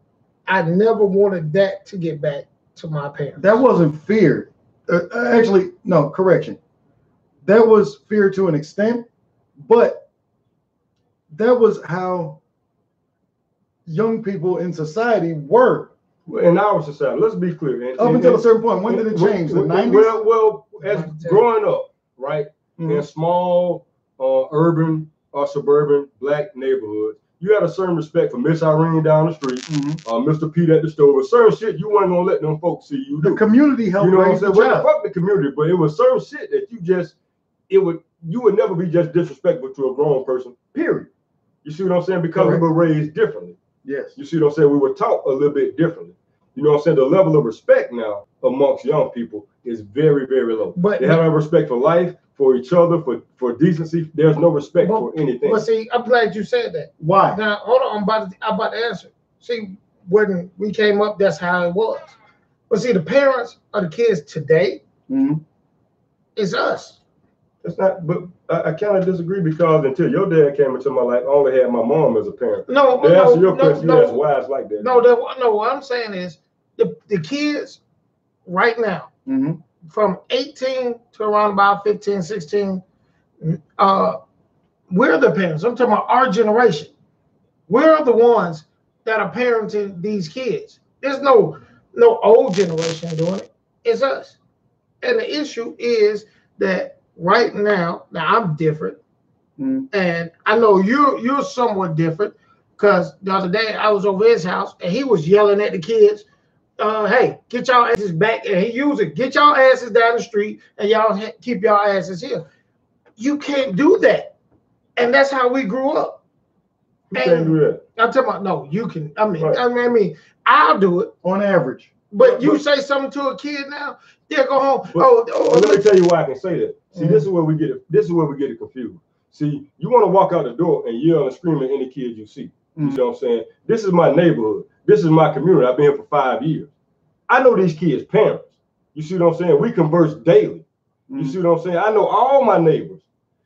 I never wanted that to get back to my parents. That wasn't fear. Actually, no, correction. That was fear to an extent, but that was how young people in society were. In our society, let's be clear. Up until a certain point, when did it change? The 90s? Well, as growing up, right, in small urban or suburban black neighborhoods, you had a certain respect for Miss Irene down the street, Mr. Pete at the store. Certain shit you weren't gonna let them folks see you do. The community helped. You know what I'm saying? Well, fuck the community, but it was certain shit that you would never be just disrespectful to a grown person. Period. You see what I'm saying? Because we were raised differently. Yes. You see what I'm saying? We were taught a little bit differently. You know what I'm saying? The level of respect now amongst young people is very, very low. But they have respect for life, for each other, for decency. There's no respect for anything. But see, I'm glad you said that. Why? Now, hold on, I'm about to answer. See, when we came up, that's how it was. But see, the parents of the kids today is us. It's not, but I kind of disagree because until your dad came into my life, I only had my mom as a parent. To answer your question, yes, why it's like that. No, what I'm saying is the kids right now, from 18 to around about 15, 16, we're the parents. I'm talking about our generation. We're the ones that are parenting these kids. There's no old generation doing it. It's us. And the issue is that right now I'm different, and I know you're somewhat different because the other day I was over his house and he was yelling at the kids, "Hey, get y'all asses back!" And he used it, "Get y'all asses down the street and y'all keep y'all asses here." You can't do that, and that's how we grew up. You can't do that. I'm talking about no. You can. I mean, I'll do it on average. But you say something to a kid now, they'll go home. Let me tell you why I can say that. See, this is where we get it. This is where we get it confused. See, you want to walk out the door and yell and scream at any kid you see. You know what I'm saying? This is my neighborhood. This is my community. I've been here for 5 years. I know these kids' parents. You see what I'm saying? We converse daily. You see what I'm saying? I know all my neighbors.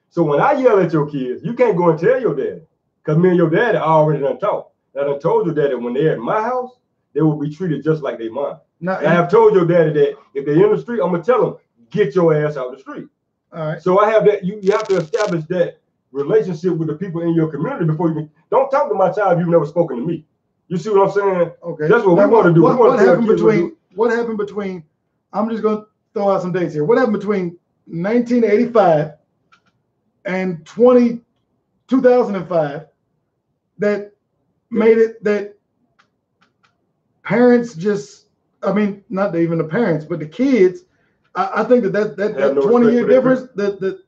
So when I yell at your kids, you can't go and tell your daddy, because me and your daddy already done talked. I done told your daddy when they're at my house, they will be treated just like they mine. I have told your daddy that if they're in the street, I'm gonna tell them, get your ass out the street. All right. So I have that. You have to establish that relationship with the people in your community before you can. Don't talk to my child if you've never spoken to me. You see what I'm saying? Okay. That's what we want to do. What happened between? I'm just gonna throw out some dates here. What happened between 1985 and 2005 that made it that parents just, I mean, not even the parents, but the kids, I think that 20-year difference, that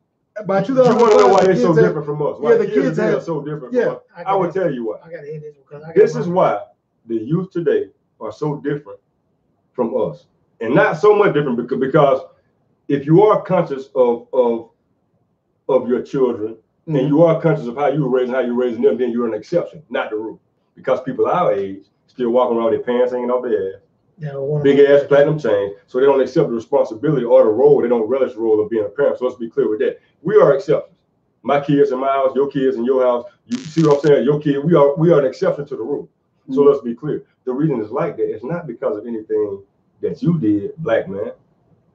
by 2005, you want to know why they're so different from us? Why the kids are so different from us? I will tell you why. I gotta hit this because this is why the youth today are so different from us. and not so much different because if you are conscious of your children and you are conscious of how you were raised and how you're raising them, then you're an exception, not the rule. Because people our age still walking around with their pants hanging off their ass, big ass platinum chain, so they don't accept the responsibility or the role. They don't relish the role of being a parent. So let's be clear with that. We are exceptions. My kids in my house, your kids in your house. You see what I'm saying? Your kid, we are an exception to the rule. So let's be clear. The reason it's like that, it's not because of anything that you did, black man.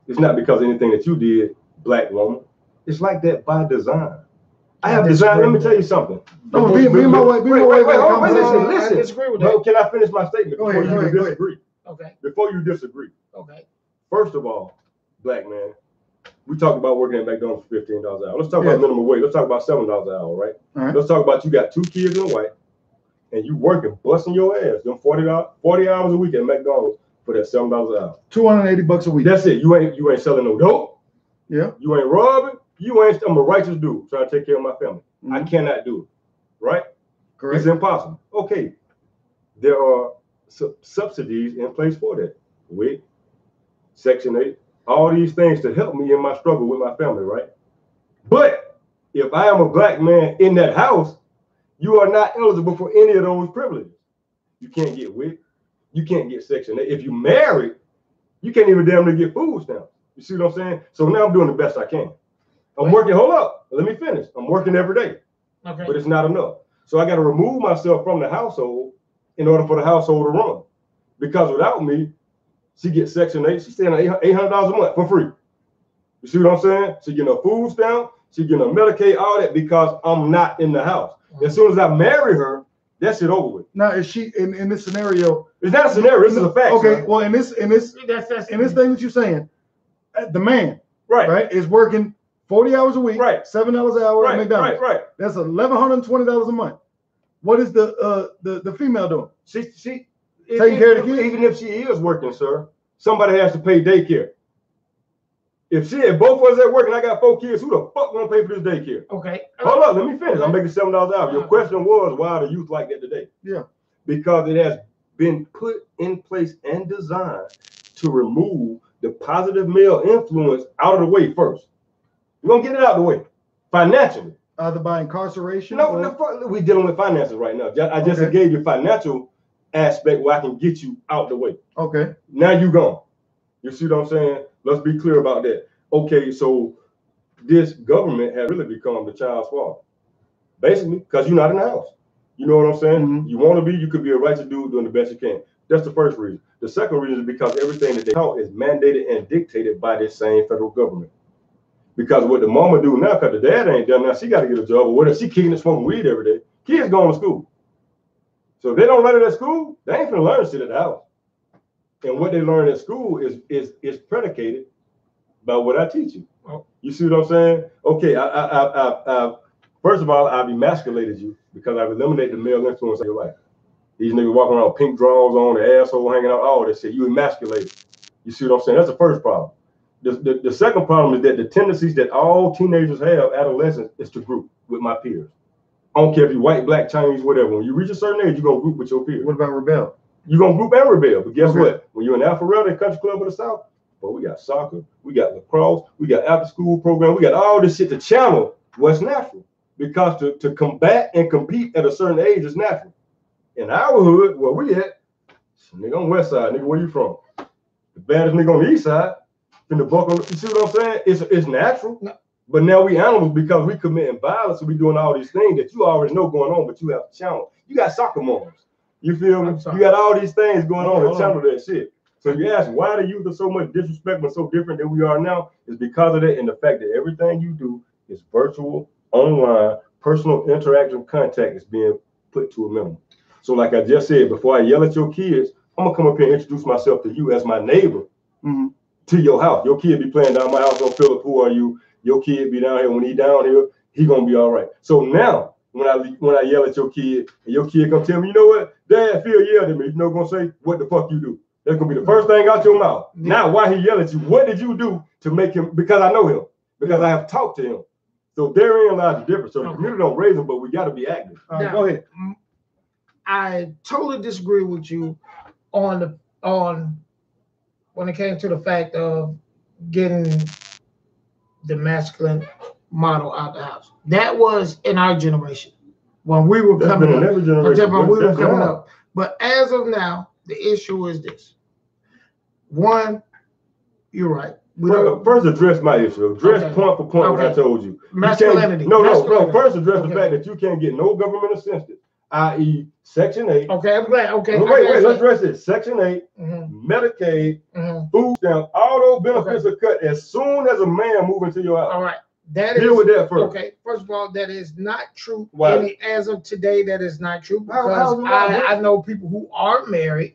It's not because of anything that you did, black woman. It's like that by design. I have design. Let me tell you something. No, me and my wife. Listen. I disagree with that. No, can I finish my statement before you disagree? Okay. Before you disagree. Okay. First of all, black man, we talk about working at McDonald's for $15 an hour. Let's talk about minimum wage. Let's talk about $7 an hour, right? Let's talk about you got 2 kids in white, and you working, busting your ass, them 40 hours a week at McDonald's for that $7 an hour. $280 a week. That's it. You ain't selling no dope. Yeah. You ain't robbing. I'm a righteous dude trying to take care of my family. I cannot do it. Right? Correct. It's impossible. Okay. There are subsidies in place for that. WIC, Section 8, all these things to help me in my struggle with my family, right? But if I am a black man in that house, you are not eligible for any of those privileges. You can't get WIC. You can't get Section 8. If you married, you can't even damn near get food stamps. You see what I'm saying? So now I'm doing the best I can. I'm working, hold up, let me finish. I'm working every day, but it's not enough. So I got to remove myself from the household in order for the household to run. Because without me, she gets Section 8, she's staying $800 a month for free. You see what I'm saying? She getting a food stamp, she getting a Medicaid, all that because I'm not in the house. As soon as I marry her, that shit over with. Now, is she in this scenario? It's not a scenario, this is a fact. Okay, well, in this thing that you're saying, the man, right, is working 40 hours a week, $7 an hour at McDonald's. That's $1,120 a month. What is the female doing? She taking care of the kids? Even if she is working, sir, somebody has to pay daycare. If both of us at work and I got 4 kids, who the fuck gonna pay for this daycare? Okay. Hold up, let me finish. I'm making $7 an hour. Your question was, why are the youth like that today? Yeah. Because it has been put in place and designed to remove the positive male influence out of the way first. We're gonna get it out of the way financially. Either by incarceration. No, we're dealing with finances right now. I just gave you financial aspect where I can get you out the way. Okay. Now you gone. You see what I'm saying? Let's be clear about that. Okay, so this government has really become the child's father. Basically, because you're not in the house. You know what I'm saying? You want to be, you could be a righteous dude doing the best you can. That's the first reason. The second reason is because everything that they taught is mandated and dictated by this same federal government. Because what the mama do now, because the dad ain't done now, she got to get a job. Or what if she kicking and smoking weed every day? Kids going to school. So if they don't learn it at school, they ain't finna learn shit at the house. And what they learn at school is predicated by what I teach you. You see what I'm saying? Okay, I first of all, I've emasculated you because I've eliminated the male influence of your life. These niggas walking around pink drawers on, the asshole hanging out, all this shit. You emasculated. You see what I'm saying? That's the first problem. The second problem is that the tendencies that all teenagers have, adolescents, is to group with my peers. I don't care if you're white, black, Chinese, whatever. When you reach a certain age, you're going to group with your peers. What about rebel? You're going to group and rebel. But guess what? When you're in Alpharetta, Country Club of the South, well, we got soccer, we got lacrosse, we got after school program, we got all this shit to channel what's natural. Because to combat and compete at a certain age is natural. In our hood, where we at, nigga on West Side, nigga, where you from? The baddest nigga on the East Side, in the buckle, you see what I'm saying? It's natural. No. But now we animals because we committing violence, so we doing all these things that you already know going on, but you have to channel. You got soccer moms. You feel me? You got all these things going on to channel that shit. So you ask why the youth are so much disrespectful and so different than we are now, is because of that and the fact that everything you do is virtual, online, personal interaction contact is being put to a minimum. So like I just said, before I yell at your kids, I'm gonna come up here and introduce myself to you as my neighbor to your house. Your kid be playing down my house on Philip, who are you? Your kid be down here. When he down here, he gonna be all right. So now when I yell at your kid and your kid come tell me, you know what, Dad, Phil yelled at me, you know gonna say, what the fuck you do? That's gonna be the first thing out your mouth. Now why he yell at you? What did you do to make him? Because I know him. Because I have talked to him. So therein lies the difference. So the community don't raise them, but we got to be active. Now, go ahead. I totally disagree with you on when it came to the fact of getting the masculine model out the house. That was in our generation when we were coming up. When we were coming up. But as of now, the issue is this. One, you're right. First, address my issue. Address point for point what I told you. Masculinity. No. First, address the fact that you can't get no government assistance, i.e., Section 8. Okay, I'm glad. Okay. Wait. Let's address it. Section 8, Medicaid, food stamps, all those benefits are cut as soon as a man moves into your house. All right. Deal with that first. Okay. First of all, that is not true. Why? As of today, that is not true. Because I know people who are married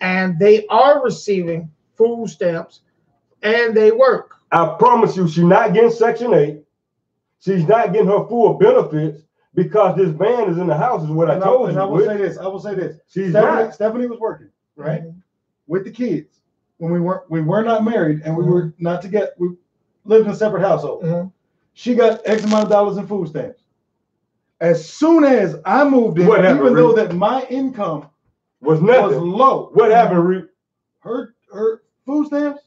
and they are receiving food stamps and they work. I promise you, she's not getting Section 8. She's not getting her full benefits because this man is in the house, is what I told you. And I will say this. Stephanie was working, right? With the kids. When we were not married and we were not together, we lived in a separate household. She got X amount of dollars in food stamps. As soon as I moved in, even though that my income was low. What happened, Reed? Her food stamps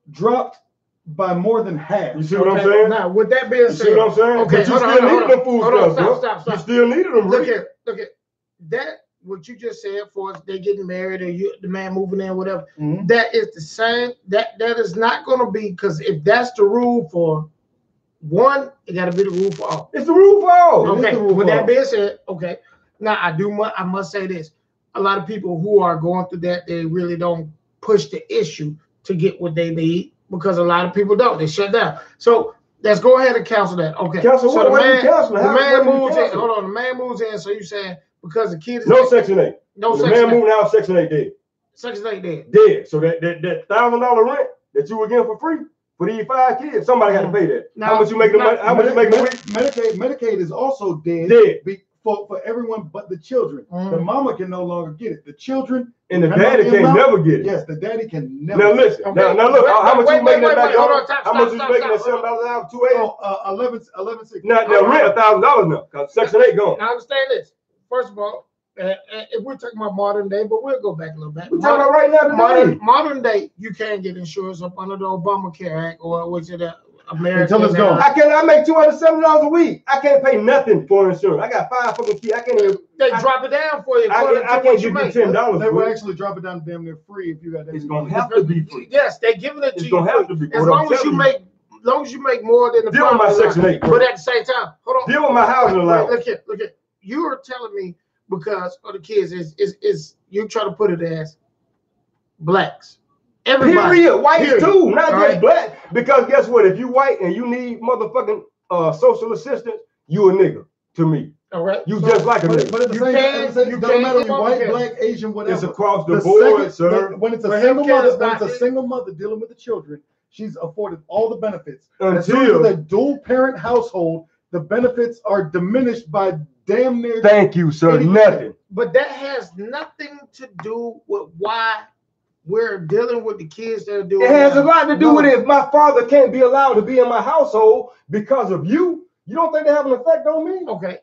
dropped by more than half. You see what I'm saying? Now, with that being said, you see what I'm saying? Okay, but you still needed them food stamps. Stop. You still needed them. Look at that. What you just said for us, they getting married or the man moving in, whatever. That is the same. That is not going to be, because if that's the rule for one, it got to be the rule for all. It's the rule for all. Okay. With that being said, okay. Now I must say this: a lot of people who are going through that, they really don't push the issue to get what they need, because a lot of people don't. They shut down. So let's go ahead and cancel that. Okay. Cancel so what? The man moves in. Hold on. The man moves in. So you saying because the kid is no Section 8. No the Section 8. Man moving out, Section 8 dead. Section 8 dead. Dead. So that $1,000 rent that you were getting for free for these 5 kids, somebody got to pay that. Now, how much you make the money? How much you make the week? Medicaid is also dead. For everyone but the children. The mama can no longer get it. The children and the daddy can never get it. Yes, the daddy can never. Now listen. Okay. Now look. How much you making that? How much you making that $7 out? $280. 11.60. Now rent $1,000 now because Section 8 gone. Now understand this. First of all, if we're talking about modern day, but we'll go back a little bit. We're talking about right now today. Modern day, you can't get insurance up under the Obamacare Act or what's it? American. Until it's gone. I make $270 a week. I can't pay nothing for insurance. I got 5 fucking kids. I can't even. They drop it down for you. I can't give you $10. They will actually drop it down damn near free if you got that. It's gonna have to be free. Yes, they're giving it to you. It's gonna have to be. As long as you make more than the. Deal with my Section 8. But at the same time, hold on. Deal with my housing allowance. Look at. You are telling me because of the kids is you try to put it as blacks. Everybody. Period. White too, not just black. Because guess what? If you white and you need motherfucking social assistance, you a nigga to me. All right. You just like a nigga. But at the same time, it doesn't matter if you're white, black, Asian, whatever. It's across the board, sir. When it's a single mother dealing with the children, she's afforded all the benefits. Until a dual parent household, the benefits are diminished by damn near. Thank you, sir. Nothing. But that has nothing to do with why we're dealing with the kids that are doing it. It has a lot to do with it. If my father can't be allowed to be in my household because of you, you don't think they have an effect on me? Okay.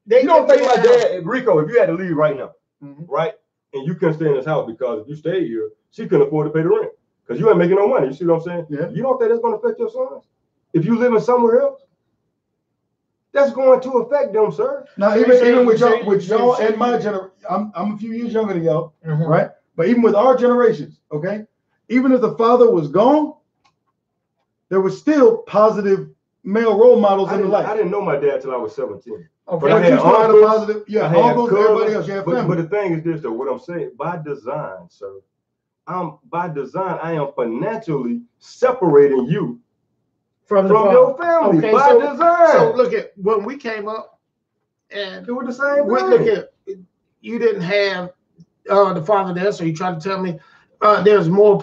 You don't think my dad, Rico, if you had to leave right now, right, and you couldn't stay in this house because if you stayed here, she couldn't afford to pay the rent because you ain't making no money. You see what I'm saying? Yeah. You don't think that's going to affect your sons? If you living somewhere else, that's going to affect them, sir. Now, even with y'all and my generation, I'm a few years younger than y'all, right? But even with our generations, okay, even if the father was gone, there was still positive male role models in the life. I didn't know my dad till I was 17. Okay. But I had uncles, uncles, everybody else. But the thing is this, though, what I'm saying, by design, sir, I am financially separating you from your family by design. So look at when we came up, and it was the same thing. Look at you didn't have the father there, so you try to tell me there's more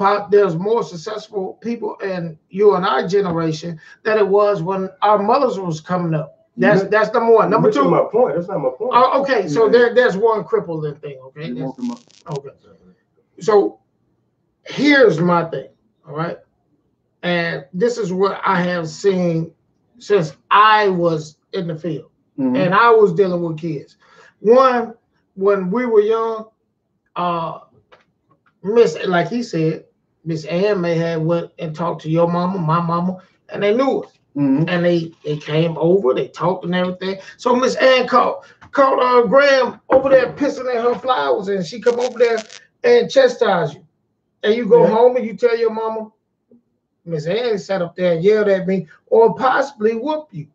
successful people in you and our generation than it was when our mothers was coming up. That's number one. Number two. My point. That's not my point. Okay, so there's one crippling thing. Okay. Okay. So here's my thing. All right, and this is what I have seen since I was in the field and I was dealing with kids. One, when we were young, like he said, Miss Ann may have went and talked to your mama, my mama, and they knew it. Mhm. And they came over, they talked and everything. So Miss Ann called Graham over there pissing at her flowers, and she come over there and chastise you. And you go home and you tell your mama, Miss Ann sat up there and yelled at me, or possibly whoop you.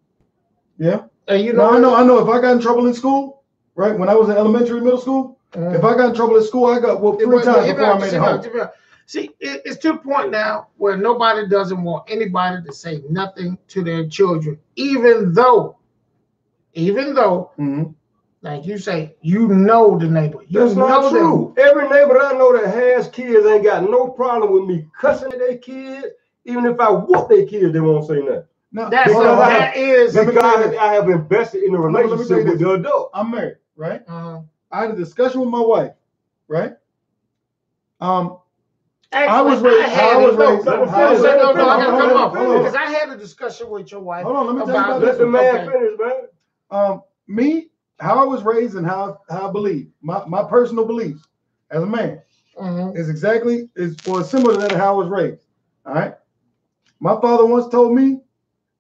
Yeah. And you No, know, I know. If I got in trouble in school, right, when I was in elementary, middle school, if I got in trouble at school, I got whooped 3 times before I made it home. See, it's to the point now where nobody doesn't want anybody to say nothing to their children, even though, like you say, you know the neighbor. That's not true. Every neighbor that I know that has kids ain't got no problem with me cussing at their kids. Even if I whoop their kids, they won't say nothing. No, because I have invested in a relationship with the adult. I'm married, right? I had a discussion with my wife, right? I was raised. Because I had a discussion with your wife. Hold on, let me tell you about this. Let the man finish, man. Me, how I was raised and how I believe, my personal beliefs as a man is similar to that of how I was raised. All right. My father once told me,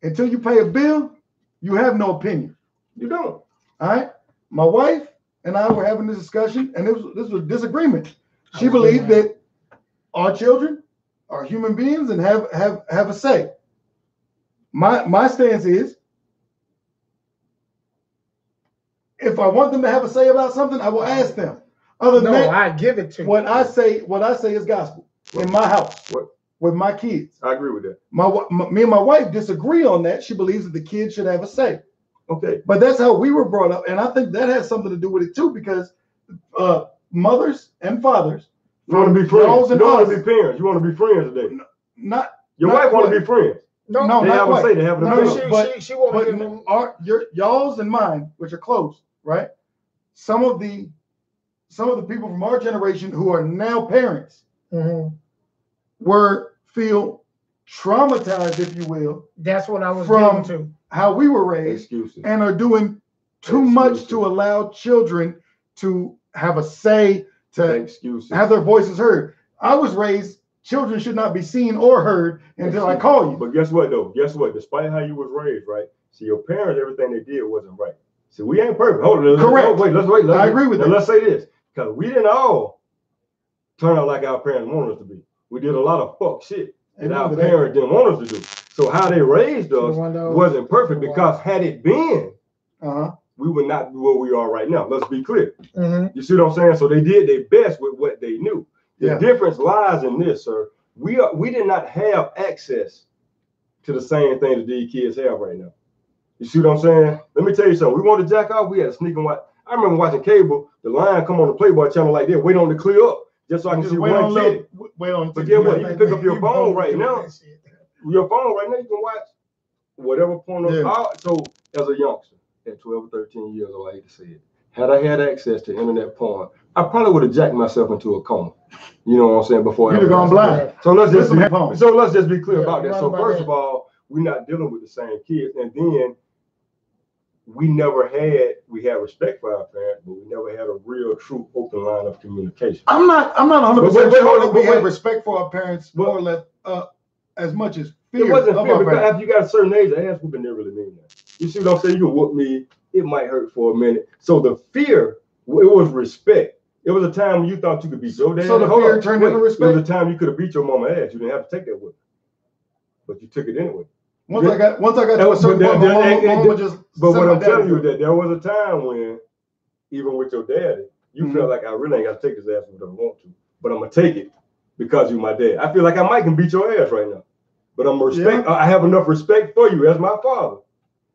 until you pay a bill, you have no opinion. You don't. All right. My wife and I were having this discussion, and this was a disagreement. She believed that our children are human beings and have a say. My stance is, if I want them to have a say about something, I will ask them. Other than that, I give it to you. What I say is gospel in my house with my kids. I agree with that. Me and my wife disagree on that. She believes that the kids should have a say. Okay. But that's how we were brought up, and I think that has something to do with it too, because mothers and fathers. You want to be friends. You don't want to be parents. You want to be friends today. Your wife want to be friends. No, they have a say. They have an opinion. She won't. Y'all's and mine, which are close, right? Some of the people from our generation who are now parents feel traumatized, if you will. That's what I was from getting to. How we were raised, and are doing too much to allow children to have a say, to have their voices heard. I was raised, children should not be seen or heard until I call you. But guess what, though? Guess what? Despite how you was raised, right? See, your parents, everything they did wasn't right. See, we ain't perfect. Hold on. Correct. Let's wait. I agree with that. Let's say this, because we didn't all turn out like our parents wanted us to be. We did a lot of fuck shit that our parents didn't want us to do. So how they raised us wasn't perfect, because had it been, we would not be where we are right now. Let's be clear. You see what I'm saying? So they did their best with what they knew. The difference lies in this, sir. We did not have access to the same thing that these kids have right now. You see what I'm saying? Let me tell you something. We wanted to jack off. We had to sneak and watch. I remember watching cable, the line come on the Playboy channel like that, wait on to clear up, just so I can see one kid. But guess what? You can pick up your phone right now. Your phone right now, you can watch whatever porno. So as a youngster, at 12 or 13 years old, I hate to say it, had I had access to internet porn, I probably would have jacked myself into a coma. You know what I'm saying? Before you'd have gone blind. So let's just be clear about that. So first of all, we're not dealing with the same kids, and then we had respect for our parents, but we never had a real, true, open line of communication. I'm not 100% sure that we had respect for our parents more or less as much as fear. It wasn't fear, because after you got a certain age, ass whooping didn't really mean that. You see what I'm saying? You can whoop me, it might hurt for a minute. So the fear, it was respect. It was a time when you thought you could beat your dad. So the fear turned into respect? It was a time you could have beat your mama ass. You didn't have to take that with you. But you took it anyway. Once I got to a certain point, my mama just. But what I'm telling you is that there was a time when, even with your daddy, you felt like I really ain't got to take his ass if I don't want to, but I'm gonna take it because you're my dad. I feel like I might can beat your ass right now, but I have enough respect for you as my father.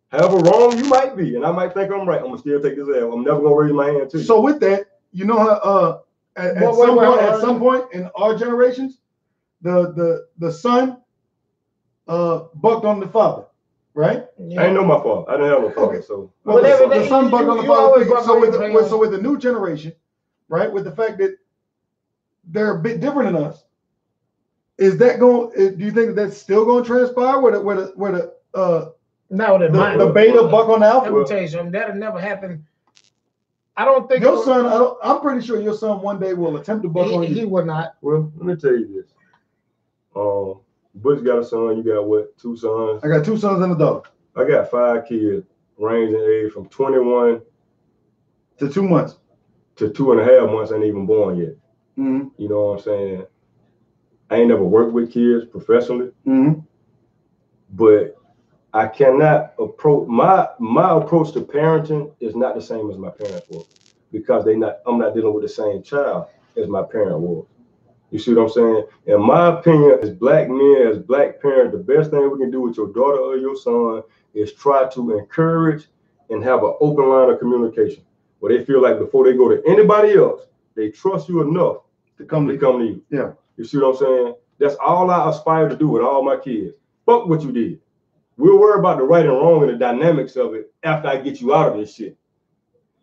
However wrong you might be, and I might think I'm right, I'm gonna still take this ass. I'm never gonna raise my hand to you. So with that, you know how at some point in our generations, the son bucked on the father, right? Yeah. I didn't know my father. I didn't have no father. Okay. So the son bucked on the father. So with the new generation, right? With the fact that they're a bit different than us, is that going? Do you think that's still going to transpire? Where the beta buck on the alpha? Let me tell you something. That'll never happen. I don't think your son. I'm pretty sure your son one day will attempt to buck on you. He will not. Well, let me tell you this. Butch got a son. You got what? 2 sons? I got 2 sons and a daughter. I got 5 kids, ranging age from 21 to 2 months to 2.5 months. Ain't even born yet. Mm-hmm. You know what I'm saying? I ain't never worked with kids professionally, but I cannot approach my approach to parenting is not the same as my parents were, because I'm not dealing with the same child as my parent was. You see what I'm saying? In my opinion, as black men, as black parents, the best thing we can do with your daughter or your son is try to encourage and have an open line of communication where they feel like before they go to anybody else, they trust you enough to come to you. Yeah. You see what I'm saying? That's all I aspire to do with all my kids. Fuck what you did. We'll worry about the right and wrong and the dynamics of it after I get you out of this shit.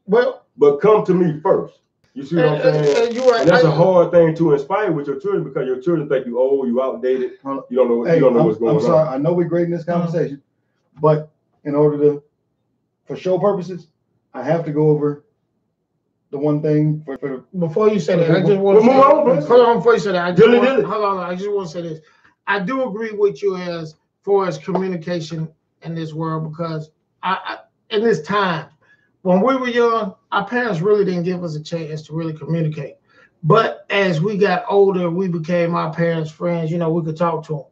Well, but come to me first. You see what I'm saying? And that's a hard thing to inspire with your children, because your children think you old, you outdated. You don't know, you don't know what's going on. I'm sorry. I know we're grading this conversation, but in order for show purposes, I have to go over the one thing for before you say that, I just want to say, hold on, before you say that, hold on, I just want to say this. I do agree with you as far as communication in this world, because I in this time, when we were young, our parents really didn't give us a chance to really communicate. But as we got older, we became our parents' friends. You know, we could talk to them.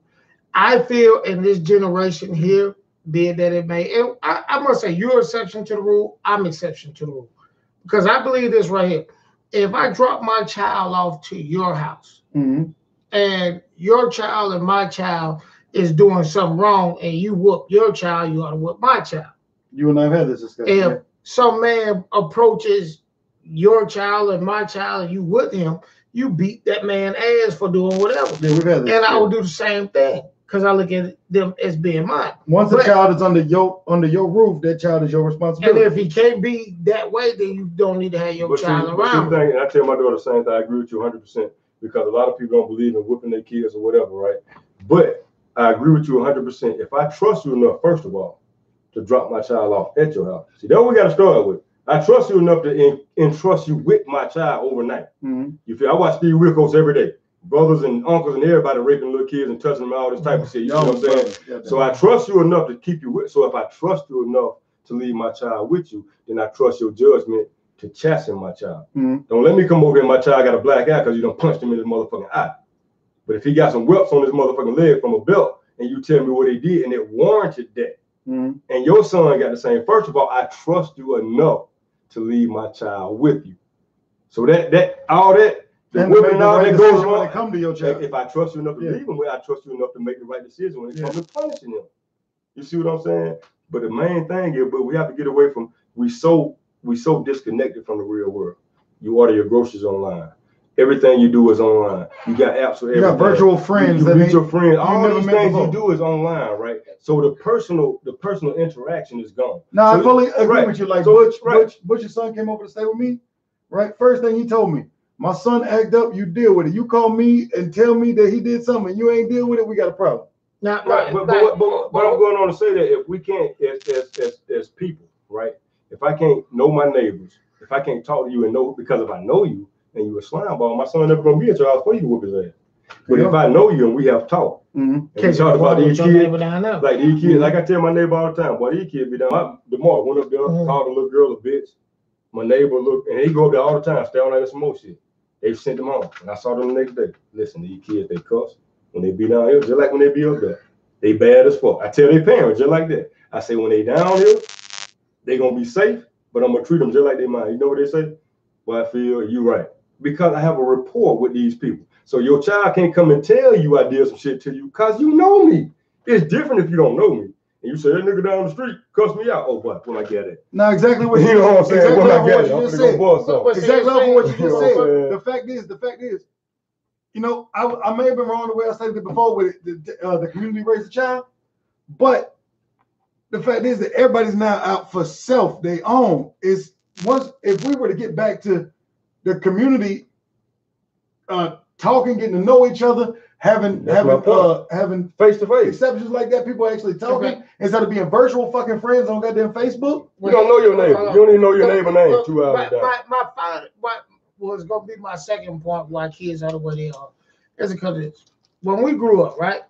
I feel in this generation here, be it that it may, and I must say, you're exception to the rule, I'm exception to the rule. Because I believe this right here. If I drop my child off to your house, and your child and my child is doing something wrong, and you whoop your child, you ought to whoop my child. You and I have had this discussion. If some man approaches your child and my child and you with him, you beat that man ass for doing whatever. Yeah, we've had this. And I will do the same thing, because I look at them as being mine. Once a child is under your roof, that child is your responsibility. And if he can't be that way, then you don't need to have your child around. And I tell my daughter the same thing. I agree with you 100%, because a lot of people don't believe in whipping their kids or whatever, right? But I agree with you 100%. If I trust you enough, first of all, to drop my child off at your house. See, that's what we got to start with. I trust you enough to entrust you with my child overnight. You feel? I watch Steve Wilkos every day. Brothers and uncles and everybody raping little kids and touching them, all this type of shit. You know what I'm saying? Yeah, so I trust you enough to keep you with. So if I trust you enough to leave my child with you, then I trust your judgment to chasten my child. Don't let me come over here and my child got a black eye because you done punched him in his motherfucking eye. But if he got some whelps on his motherfucking leg from a belt and you tell me what he did and it warranted that, and your son got the same, first of all, I trust you enough to leave my child with you. So all that, the whipping and all that goes on. When it come to your child. If I trust you enough to leave him with, I trust you enough to make the right decision when it comes to punishing him. You see what I'm saying? But the main thing is, we have to get away from, we so disconnected from the real world. You order your groceries online. Everything you do is online. You got apps for everything. You got virtual friends. You meet your friends. All these things you do is online, right? So the personal interaction is gone. No, I fully agree with you. Like Butch's son came over to stay with me, right? First thing he told me, my son act up, you deal with it. You call me and tell me that he did something and you ain't deal with it, we got a problem. But I'm going on to say that if we can't, as people, right? If I can't know my neighbors, if I can't talk to you and know, because if I know you and you a slime ball, my son never gonna be at your house for you to whoop his ass. But if I know you and we have talked, and we talk about these kids, like these kids, like I tell my neighbor all the time, boy, these kids be down. DeMar went up there, called a little girl a bitch. My neighbor looked, and he go up there all the time, stay on like some more shit. They sent them home, and I saw them the next day. Listen, these kids, they cuss when they be down here, just like when they be up there. They bad as fuck. I tell their parents just like that. I say when they down here, they gonna be safe, but I'm gonna treat them just like they mine. You know what they say? Well, I feel you right, because I have a rapport with these people. So your child can't come and tell you I did some shit to you, because you know me. It's different if you don't know me. And you say, that nigga down the street cussed me out. Oh, what? When I get it. No, exactly what you know what I'm saying. Exactly when I get it, I'm just said. Exactly what you just said. The fact is, you know, I may have been wrong the way I stated it before with the community raise a child, but the fact is that everybody's now out for self, they own. Is once if we were to get back to the community talking, getting to know each other, having face to face exceptions like that, people actually talking instead of being virtual fucking friends on goddamn Facebook. You don't know your neighbor. You don't even know your neighbor's name 2 hours down. What was gonna be my second point why kids are the way they are is because of this. when we grew up, right?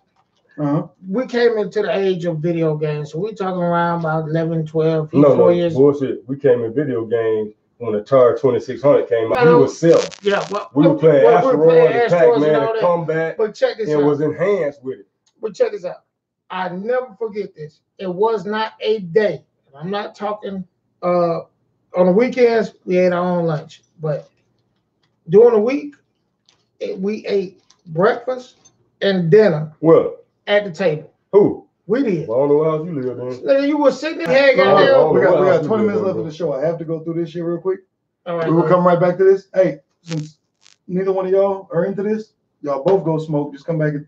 Uh-huh. We came into the age of video games. So we talking around about 11, 12, No, 4 years. bullshit. We came in video games when the Atari 2600 came out. No, We were selling. Yeah, we were playing Asteroid, the Pac-Man, and the Combat, but check this and out. was enhanced with it. But check this out. I never forget this. It was not a day. I'm not talking on the weekends, we ate our own lunch. But during the week, we ate breakfast and dinner at the table. Who? We did. Well, I don't know how you live then. Nigga, you were sitting there, goddamn. We got 20 minutes left of the show. I have to go through this shit real quick. All right, we will come right back to this. Hey, since neither one of y'all are into this, y'all both go smoke. Just come back and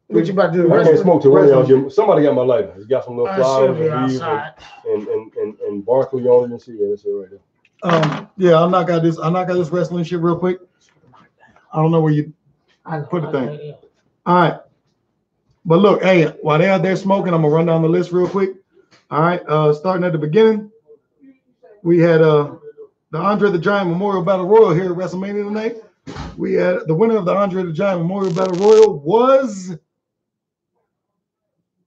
what you about to do? I can't smoke till one of y'all. Somebody got my lighter. It's got some little flowers and leaves and barkley on it and shit. Yeah, that's it right there. Yeah, I'll knock out this wrestling shit real quick. I don't know where you put the thing. All right. But look, hey, while they're out there smoking, I'm gonna run down the list real quick. All right, starting at the beginning, we had the Andre the Giant Memorial Battle Royal here at WrestleMania tonight. We had the winner of the Andre the Giant Memorial Battle Royal was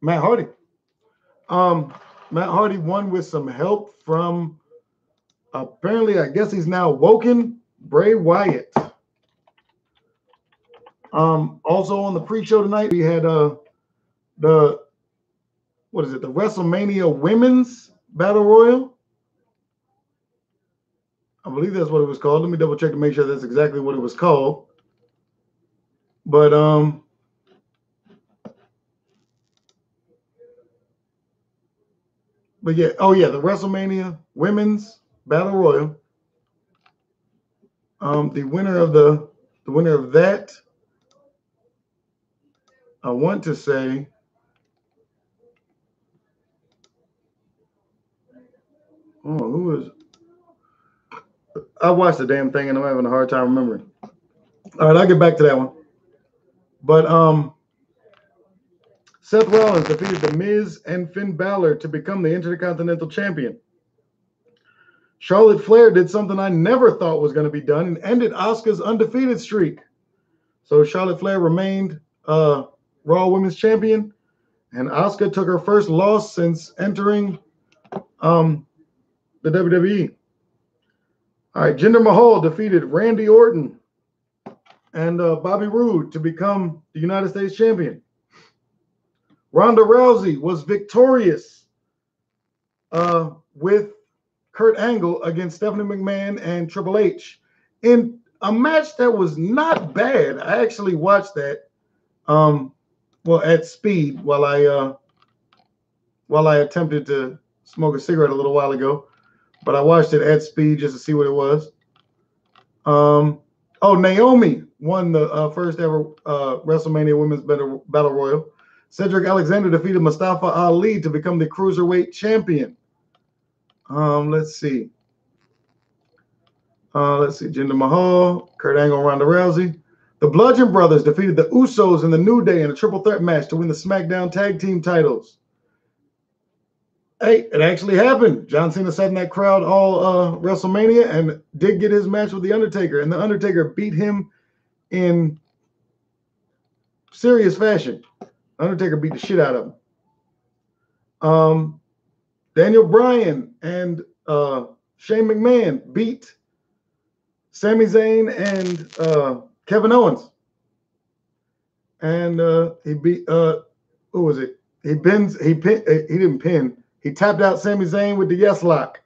Matt Hardy. Matt Hardy won with some help from apparently, I guess he's now woken, Bray Wyatt. Also on the pre-show tonight, we had the WrestleMania Women's Battle Royal. I believe that's what it was called. Let me double check to make sure that's exactly what it was called. But yeah, the WrestleMania Women's Battle Royal. The winner of that, I want to say, who is? I watched the damn thing and I'm having a hard time remembering. All right, I'll get back to that one. But Seth Rollins defeated The Miz and Finn Balor to become the Intercontinental Champion. Charlotte Flair did something I never thought was going to be done and ended Asuka's undefeated streak. So Charlotte Flair remained Raw Women's Champion, and Asuka took her first loss since entering the WWE. All right, Jinder Mahal defeated Randy Orton and Bobby Roode to become the United States Champion. Ronda Rousey was victorious with Kurt Angle against Stephanie McMahon and Triple H in a match that was not bad. I actually watched that at speed while I attempted to smoke a cigarette a little while ago, but I watched it at speed just to see what it was. Naomi won the first ever WrestleMania Women's Battle Royal. Cedric Alexander defeated Mustafa Ali to become the Cruiserweight Champion. Let's see. Jinder Mahal, Kurt Angle, Ronda Rousey. The Bludgeon Brothers defeated the Usos and the New Day in a triple threat match to win the SmackDown Tag Team titles. Hey, it actually happened. John Cena sat in that crowd all WrestleMania and did get his match with The Undertaker, and The Undertaker beat him in serious fashion. Undertaker beat the shit out of him. Daniel Bryan and Shane McMahon beat Sami Zayn and Kevin Owens. And he beat who was it? He didn't pin. He tapped out Sami Zayn with the yes lock.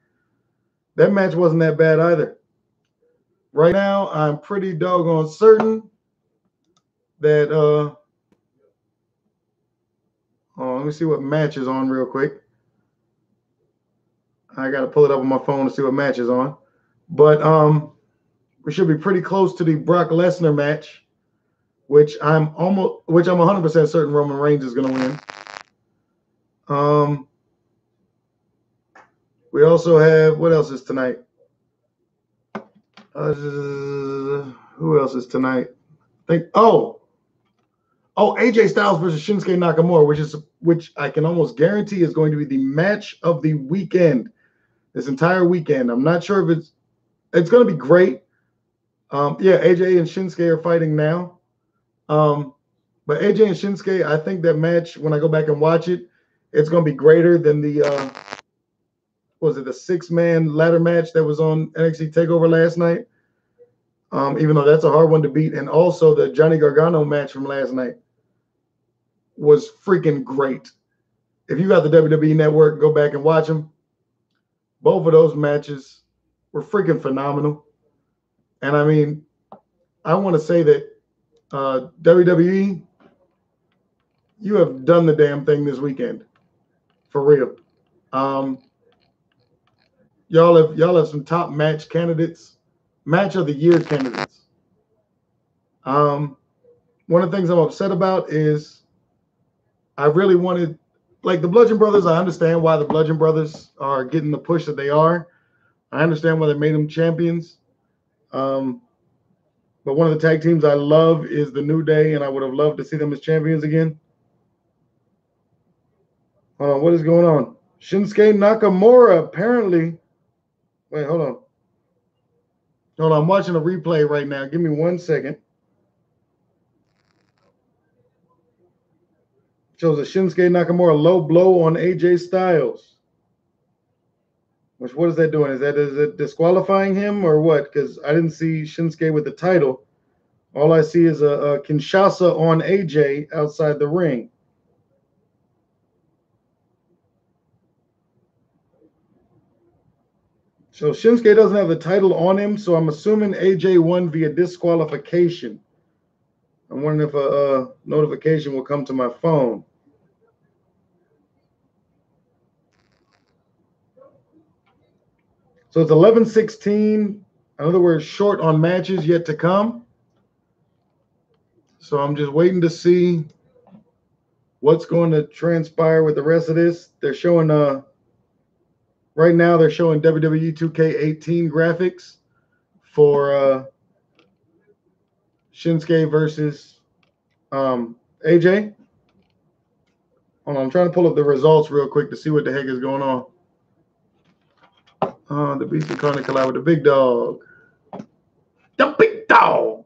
That match wasn't that bad either. Right now, I'm pretty doggone certain that let me see what match is on real quick. I gotta pull it up on my phone to see what match is on. But we should be pretty close to the Brock Lesnar match, which I'm 100% certain Roman Reigns is gonna win. We also have, what else is tonight? Who else is tonight? AJ Styles versus Shinsuke Nakamura, which I can almost guarantee is going to be the match of the weekend. This entire weekend. I'm not sure if it's going to be great. AJ and Shinsuke are fighting now. But AJ and Shinsuke, I think that match, when I go back and watch it, it's going to be greater than the, was it the 6-man ladder match that was on NXT TakeOver last night? Even though that's a hard one to beat. And also the Johnny Gargano match from last night was freaking great. If you got the WWE Network, go back and watch them. Both of those matches were freaking phenomenal. And I mean, I want to say that WWE, you have done the damn thing this weekend. For real. Y'all have some top match candidates, match of the year candidates. One of the things I'm upset about is I really wanted, like the Bludgeon Brothers, I understand why the Bludgeon Brothers are getting the push that they are. I understand why they made them champions. But one of the tag teams I love is the New Day, and I would have loved to see them as champions again. What is going on? Shinsuke Nakamura apparently. Wait, hold on. Hold on, I'm watching a replay right now. Give me 1 second. Shows a Shinsuke Nakamura low blow on AJ Styles. What is that doing? Is it disqualifying him or what? Because I didn't see Shinsuke with the title. All I see is a Kinshasa on AJ outside the ring. So Shinsuke doesn't have the title on him, so I'm assuming AJ won via disqualification. I'm wondering if a notification will come to my phone. So it's 11-16. In other words, short on matches yet to come. So I'm just waiting to see what's going to transpire with the rest of this. They're showing right now they're showing WWE 2K18 graphics for Shinsuke versus AJ. Hold on, I'm trying to pull up the results real quick to see what the heck is going on. The Beast Incarnate collide with the Big Dog. The Big Dog.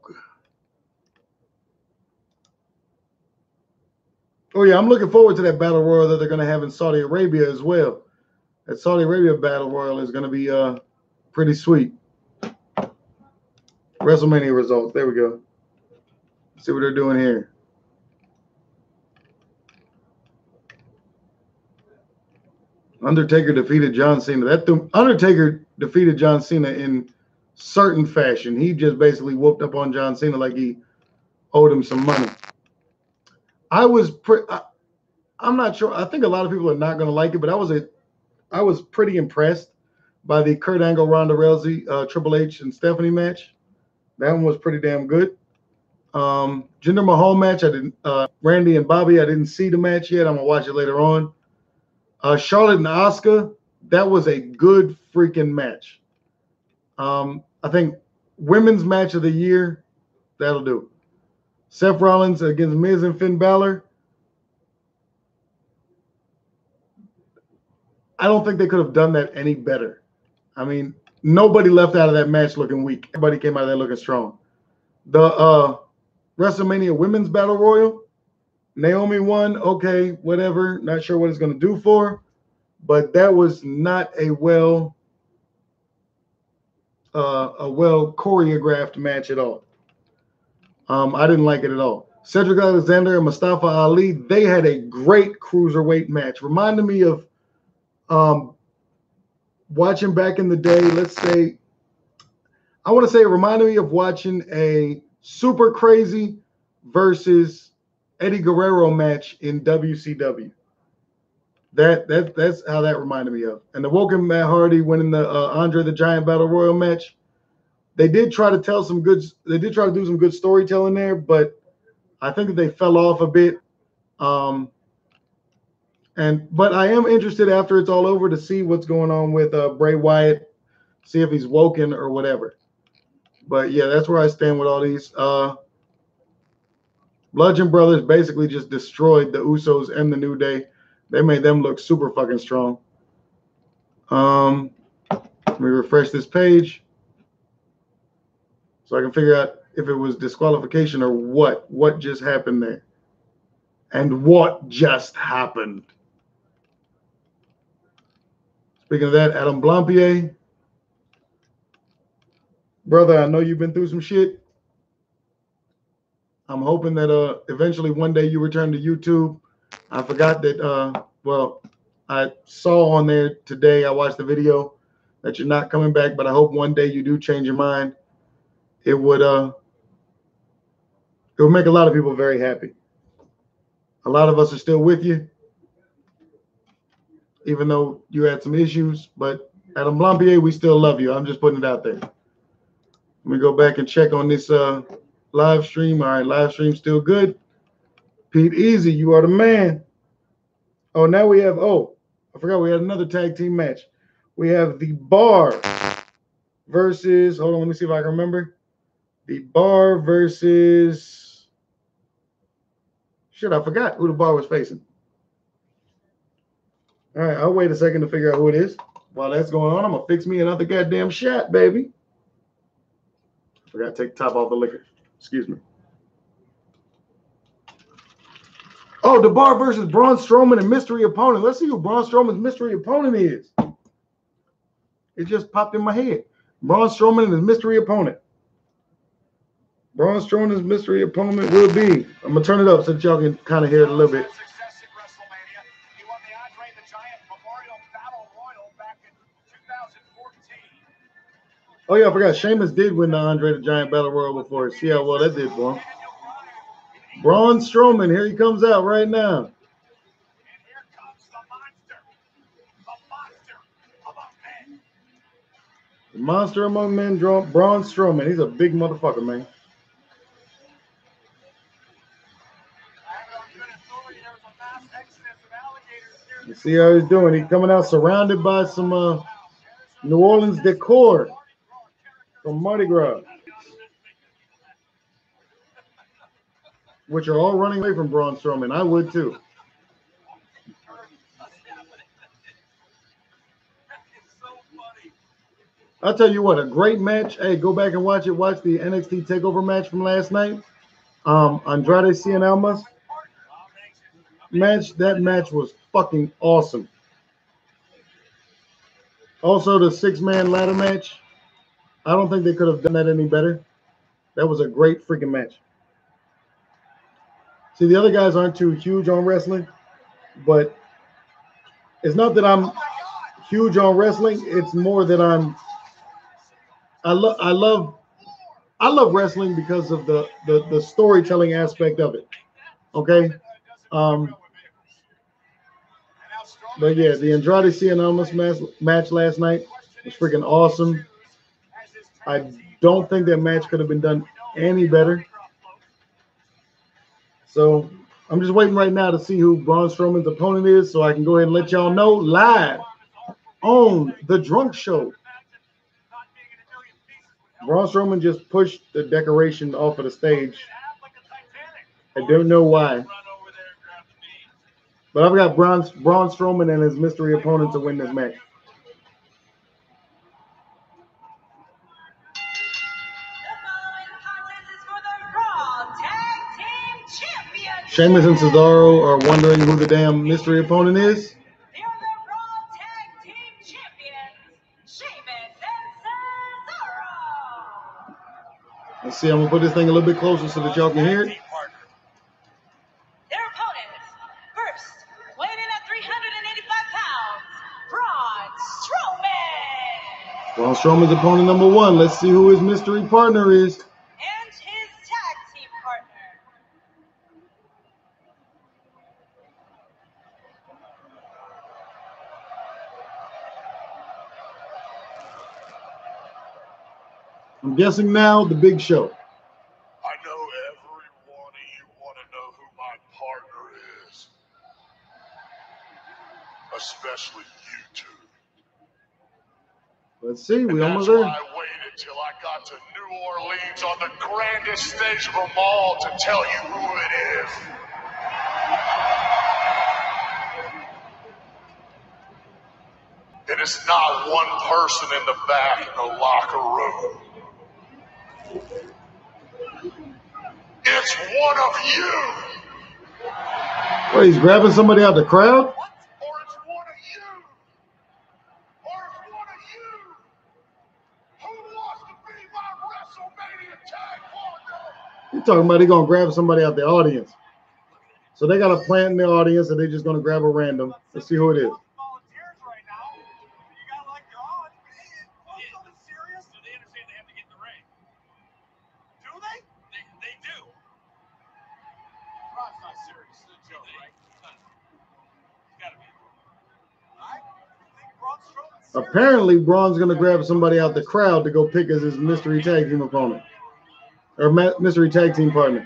Oh yeah, I'm looking forward to that battle royal that they're going to have in Saudi Arabia as well. That Saudi Arabia battle royal is going to be pretty sweet. WrestleMania results. There we go. Let's see what they're doing here. Undertaker defeated John Cena. Undertaker defeated John Cena in certain fashion. He just basically whooped up on John Cena like he owed him some money. I'm not sure. I think a lot of people are not going to like it, but I was pretty impressed by the Kurt Angle, Ronda Rousey, Triple H, and Stephanie match. That one was pretty damn good. Jinder Mahal match, I didn't. Randy and Bobby, I didn't see the match yet. I'm gonna watch it later on. Charlotte and Asuka, that was a good freaking match. I think women's match of the year, that'll do. Seth Rollins against Miz and Finn Balor. I don't think they could have done that any better. I mean, nobody left out of that match looking weak. Everybody came out of there looking strong. The WrestleMania Women's Battle Royal, Naomi won. Okay, whatever. Not sure what it's going to do for her, but that was not a well choreographed match at all. I didn't like it at all. Cedric Alexander and Mustafa Ali, they had a great cruiserweight match. Reminded me of watching back in the day, let's say, I want to say it reminded me of watching a Super Crazy versus Eddie Guerrero match in WCW. That's how that reminded me of. And the Woken Matt Hardy winning the Andre the Giant Battle Royal match. They did try to do some good storytelling there, but I think that they fell off a bit. But I am interested after it's all over to see what's going on with Bray Wyatt, see if he's woken or whatever. But yeah, that's where I stand with all these. Bludgeon Brothers basically just destroyed the Usos and the New Day. They made them look super fucking strong. Let me refresh this page so I can figure out if it was disqualification or what just happened there. And what just happened? Speaking of that, Adam Blampier. Brother, I know you've been through some shit. I'm hoping that eventually one day you return to YouTube. I forgot that, I saw on there today, I watched the video that you're not coming back, but I hope one day you do change your mind. It would make a lot of people very happy. A lot of us are still with you, even though you had some issues, but Adam Blampier, we still love you. I'm just putting it out there. Let me go back and check on this live stream. All right, live stream still good. Pete Easy, you are the man. Oh, now we have, I forgot we had another tag team match. We have the Bar versus, hold on, let me see if I can remember. The Bar versus, shit, I forgot who the Bar was facing. All right, I'll wait a second to figure out who it is. While that's going on, I'm going to fix me another goddamn shot, baby. I forgot to take the top off the liquor. Excuse me. Oh, the Bar versus Braun Strowman and mystery opponent. Let's see who Braun Strowman's mystery opponent is. It just popped in my head. Braun Strowman and his mystery opponent. Braun Strowman's mystery opponent will be. I'm going to turn it up so that y'all can kind of hear it a little bit. He won the Andre the Giant Memorial Battle Royal back in 2014. Oh, yeah, I forgot. Sheamus did win the Andre the Giant Battle Royal before. See how well that did for him. Braun Strowman, here he comes out right now. And here comes the monster among men. The monster among men, Braun Strowman. He's a big motherfucker, man. You see how he's doing. He's coming out surrounded by some New Orleans decor from Mardi Gras, which are all running away from Braun Strowman. I would too. I'll tell you what, a great match. Hey, go back and watch it. Watch the NXT TakeOver match from last night. Andrade Cien Almas match. That match was fucking awesome. Also, the 6-man ladder match. I don't think they could have done that any better. That was a great freaking match. See, the other guys aren't too huge on wrestling, but it's not that I'm huge on wrestling. It's more that I love wrestling because of the storytelling aspect of it. Okay. But yeah, the Andrade Cien Almas match last night was freaking awesome. I don't think that match could have been done any better. So I'm just waiting right now to see who Braun Strowman's opponent is so I can go ahead and let y'all know live on The Drunk Show. Braun Strowman just pushed the decoration off of the stage. I don't know why. But I've got Braun Strowman and his mystery opponent to win this match. Sheamus and Cesaro are wondering who the damn mystery opponent is. They're the Raw Tag Team Champions, Sheamus and Cesaro. Let's see, I'm going to put this thing a little bit closer so that y'all can hear it. Their opponents, first, weighing in at 385 pounds, Braun Strowman. Braun Strowman's opponent number 1. Let's see who his mystery partner is. And his tag team partner. I'm guessing now the Big Show. I know every one of you want to know who my partner is. Especially you two. Let's see, we And almost that's there. why I waited till I got to New Orleans on the grandest stage of them all to tell you who it is. It is not one person in the back in the locker room. It's one of you. What, he's grabbing somebody out the crowd? Or it's one of you. Or it's one of you. Who wants to be my WrestleMania tag partner? You're talking about he gonna grab somebody out the audience. So they got a plant in the audience and they're just gonna grab a random. Let's see who it is. Volunteers right now. You gotta like your odds. Something serious? Do they understand they have to get in the ring? Do they? They do. Rob's not serious. It's a joke, right? It's gotta be. I think Braun Strowman's serious. Apparently, Braun's gonna grab somebody out the crowd to go pick as his mystery tag team opponent or mystery tag team partner.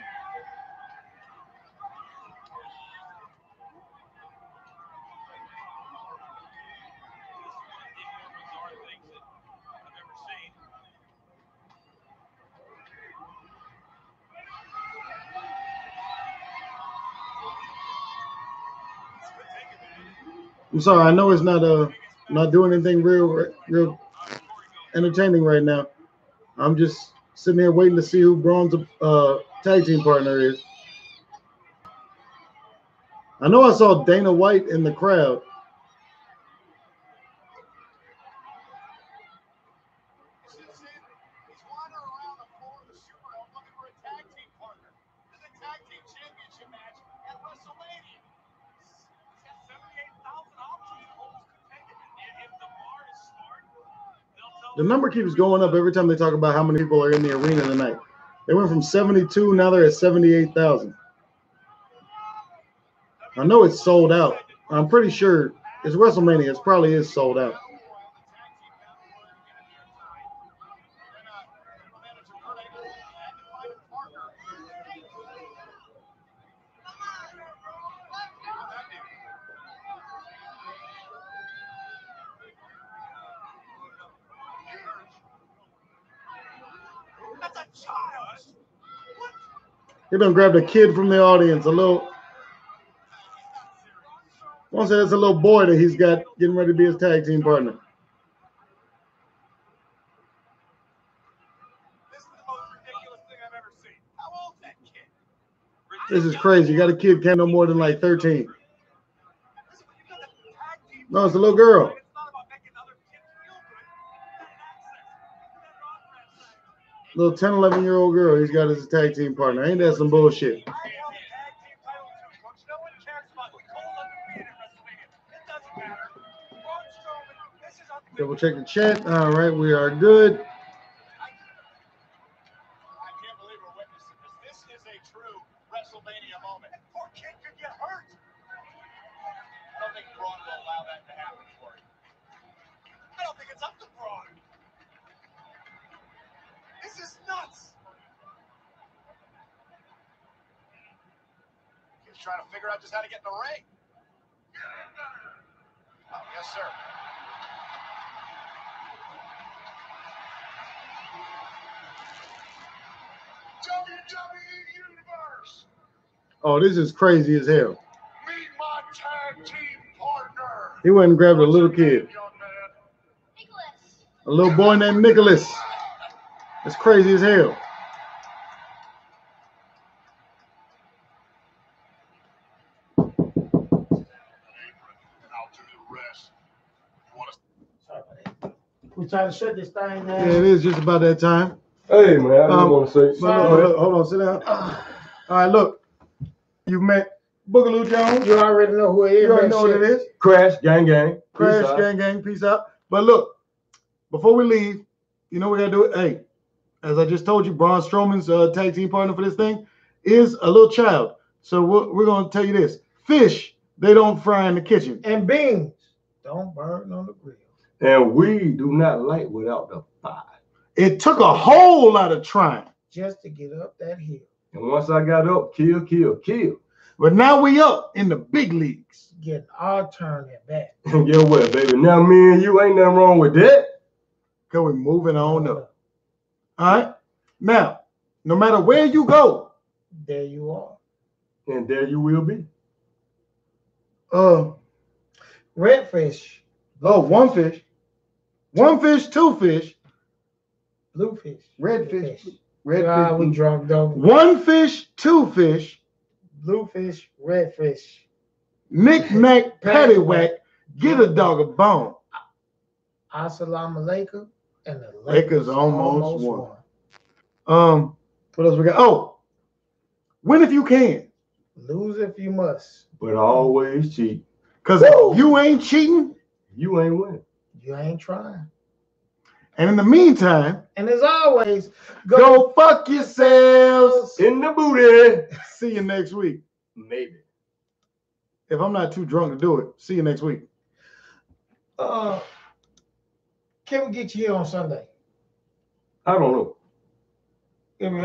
I'm sorry, I know it's not doing anything real entertaining right now. I'm just sitting here waiting to see who Braun's tag team partner is. I know I saw Dana White in the crowd. He's wandering around the floor of the Superdome looking for a tag team partner. This is a tag team championship match at WrestleMania. He's got 78,000 options. Holmes could take it. If the bar is smart, they'll tell The number keeps going up every time they talk about how many people are in the arena tonight. They went from 72, now they're at 78,000. I know it's sold out. I'm pretty sure it's WrestleMania. It probably is sold out. that's a child. What? He done grabbed a kid from the audience. I want to say that's a little boy that he's got getting ready to be his tag team partner. This is the most ridiculous thing I've ever seen. How old's that kid? This is crazy. You got a kid can't no more than like 13. No, it's a little girl. It's not about making other kids feel good. You got access. You got an Little access. 10, 11-year-old girl he's got as his tag team partner. Ain't that some bullshit? I held the tag team title too, Coach. No one cares about who Cole undefeated at WrestleMania. It doesn't matter. Braun Strowman, this is undefeated. Double check the chat. All right, we are good. I can't believe we're witnessing this. This is a true WrestleMania moment. That poor kid could get hurt. I don't think Braun will allow that to happen for him. I don't think it's up to Braun. This is nuts. He's trying to figure out just how to get in the ring. Oh, yes, sir. WWE Universe, Oh, this is crazy as hell. meet my tag team partner. He went and grabbed a little kid, Young man. a little boy named Nicholas. That's crazy as hell. Out to the rest. You want to Sorry about that. We trying to shut this thing Yeah, it down. is just about that time. Hey, man, I just want to say. But look, hold on, sit down. All right, look. You met Boogaloo Jones. You already know who it is. You already man. know what it is. Crash, gang, gang. Crash, Peace out. gang, gang, peace out. But look, before we leave, you know we gotta do it. Hey, as I just told you, Braun Strowman's tag team partner for this thing is a little child. So we're gonna tell you this: fish, they don't fry in the kitchen. And beans don't burn on the grill. And we do not light without the fire. It took a whole lot of trying, Just to get up that hill. And once I got up, kill, kill, kill. but now we up in the big leagues. Getting our turn at bat. And guess what, baby? Now me and you ain't nothing wrong with that. Cause we're moving on up. All right. Now, no matter where you go, There you are. And there you will be. Redfish, one fish, two fish, bluefish, red fish, We red fish, drunk though. one fish, two fish, Bluefish, redfish. Knick-knack, paddywhack, get a dog a bone. Assalamu alaikum, and the Lakers almost won. What else we got? Oh, win if you can. Lose if you must. But always cheat. Because if you ain't cheating, You ain't winning. You ain't trying. and in the meantime, And as always, go fuck yourselves. In the booty. See you next week. Maybe. If I'm not too drunk to do it, see you next week. Can we get you here on Sunday? I don't know. Can we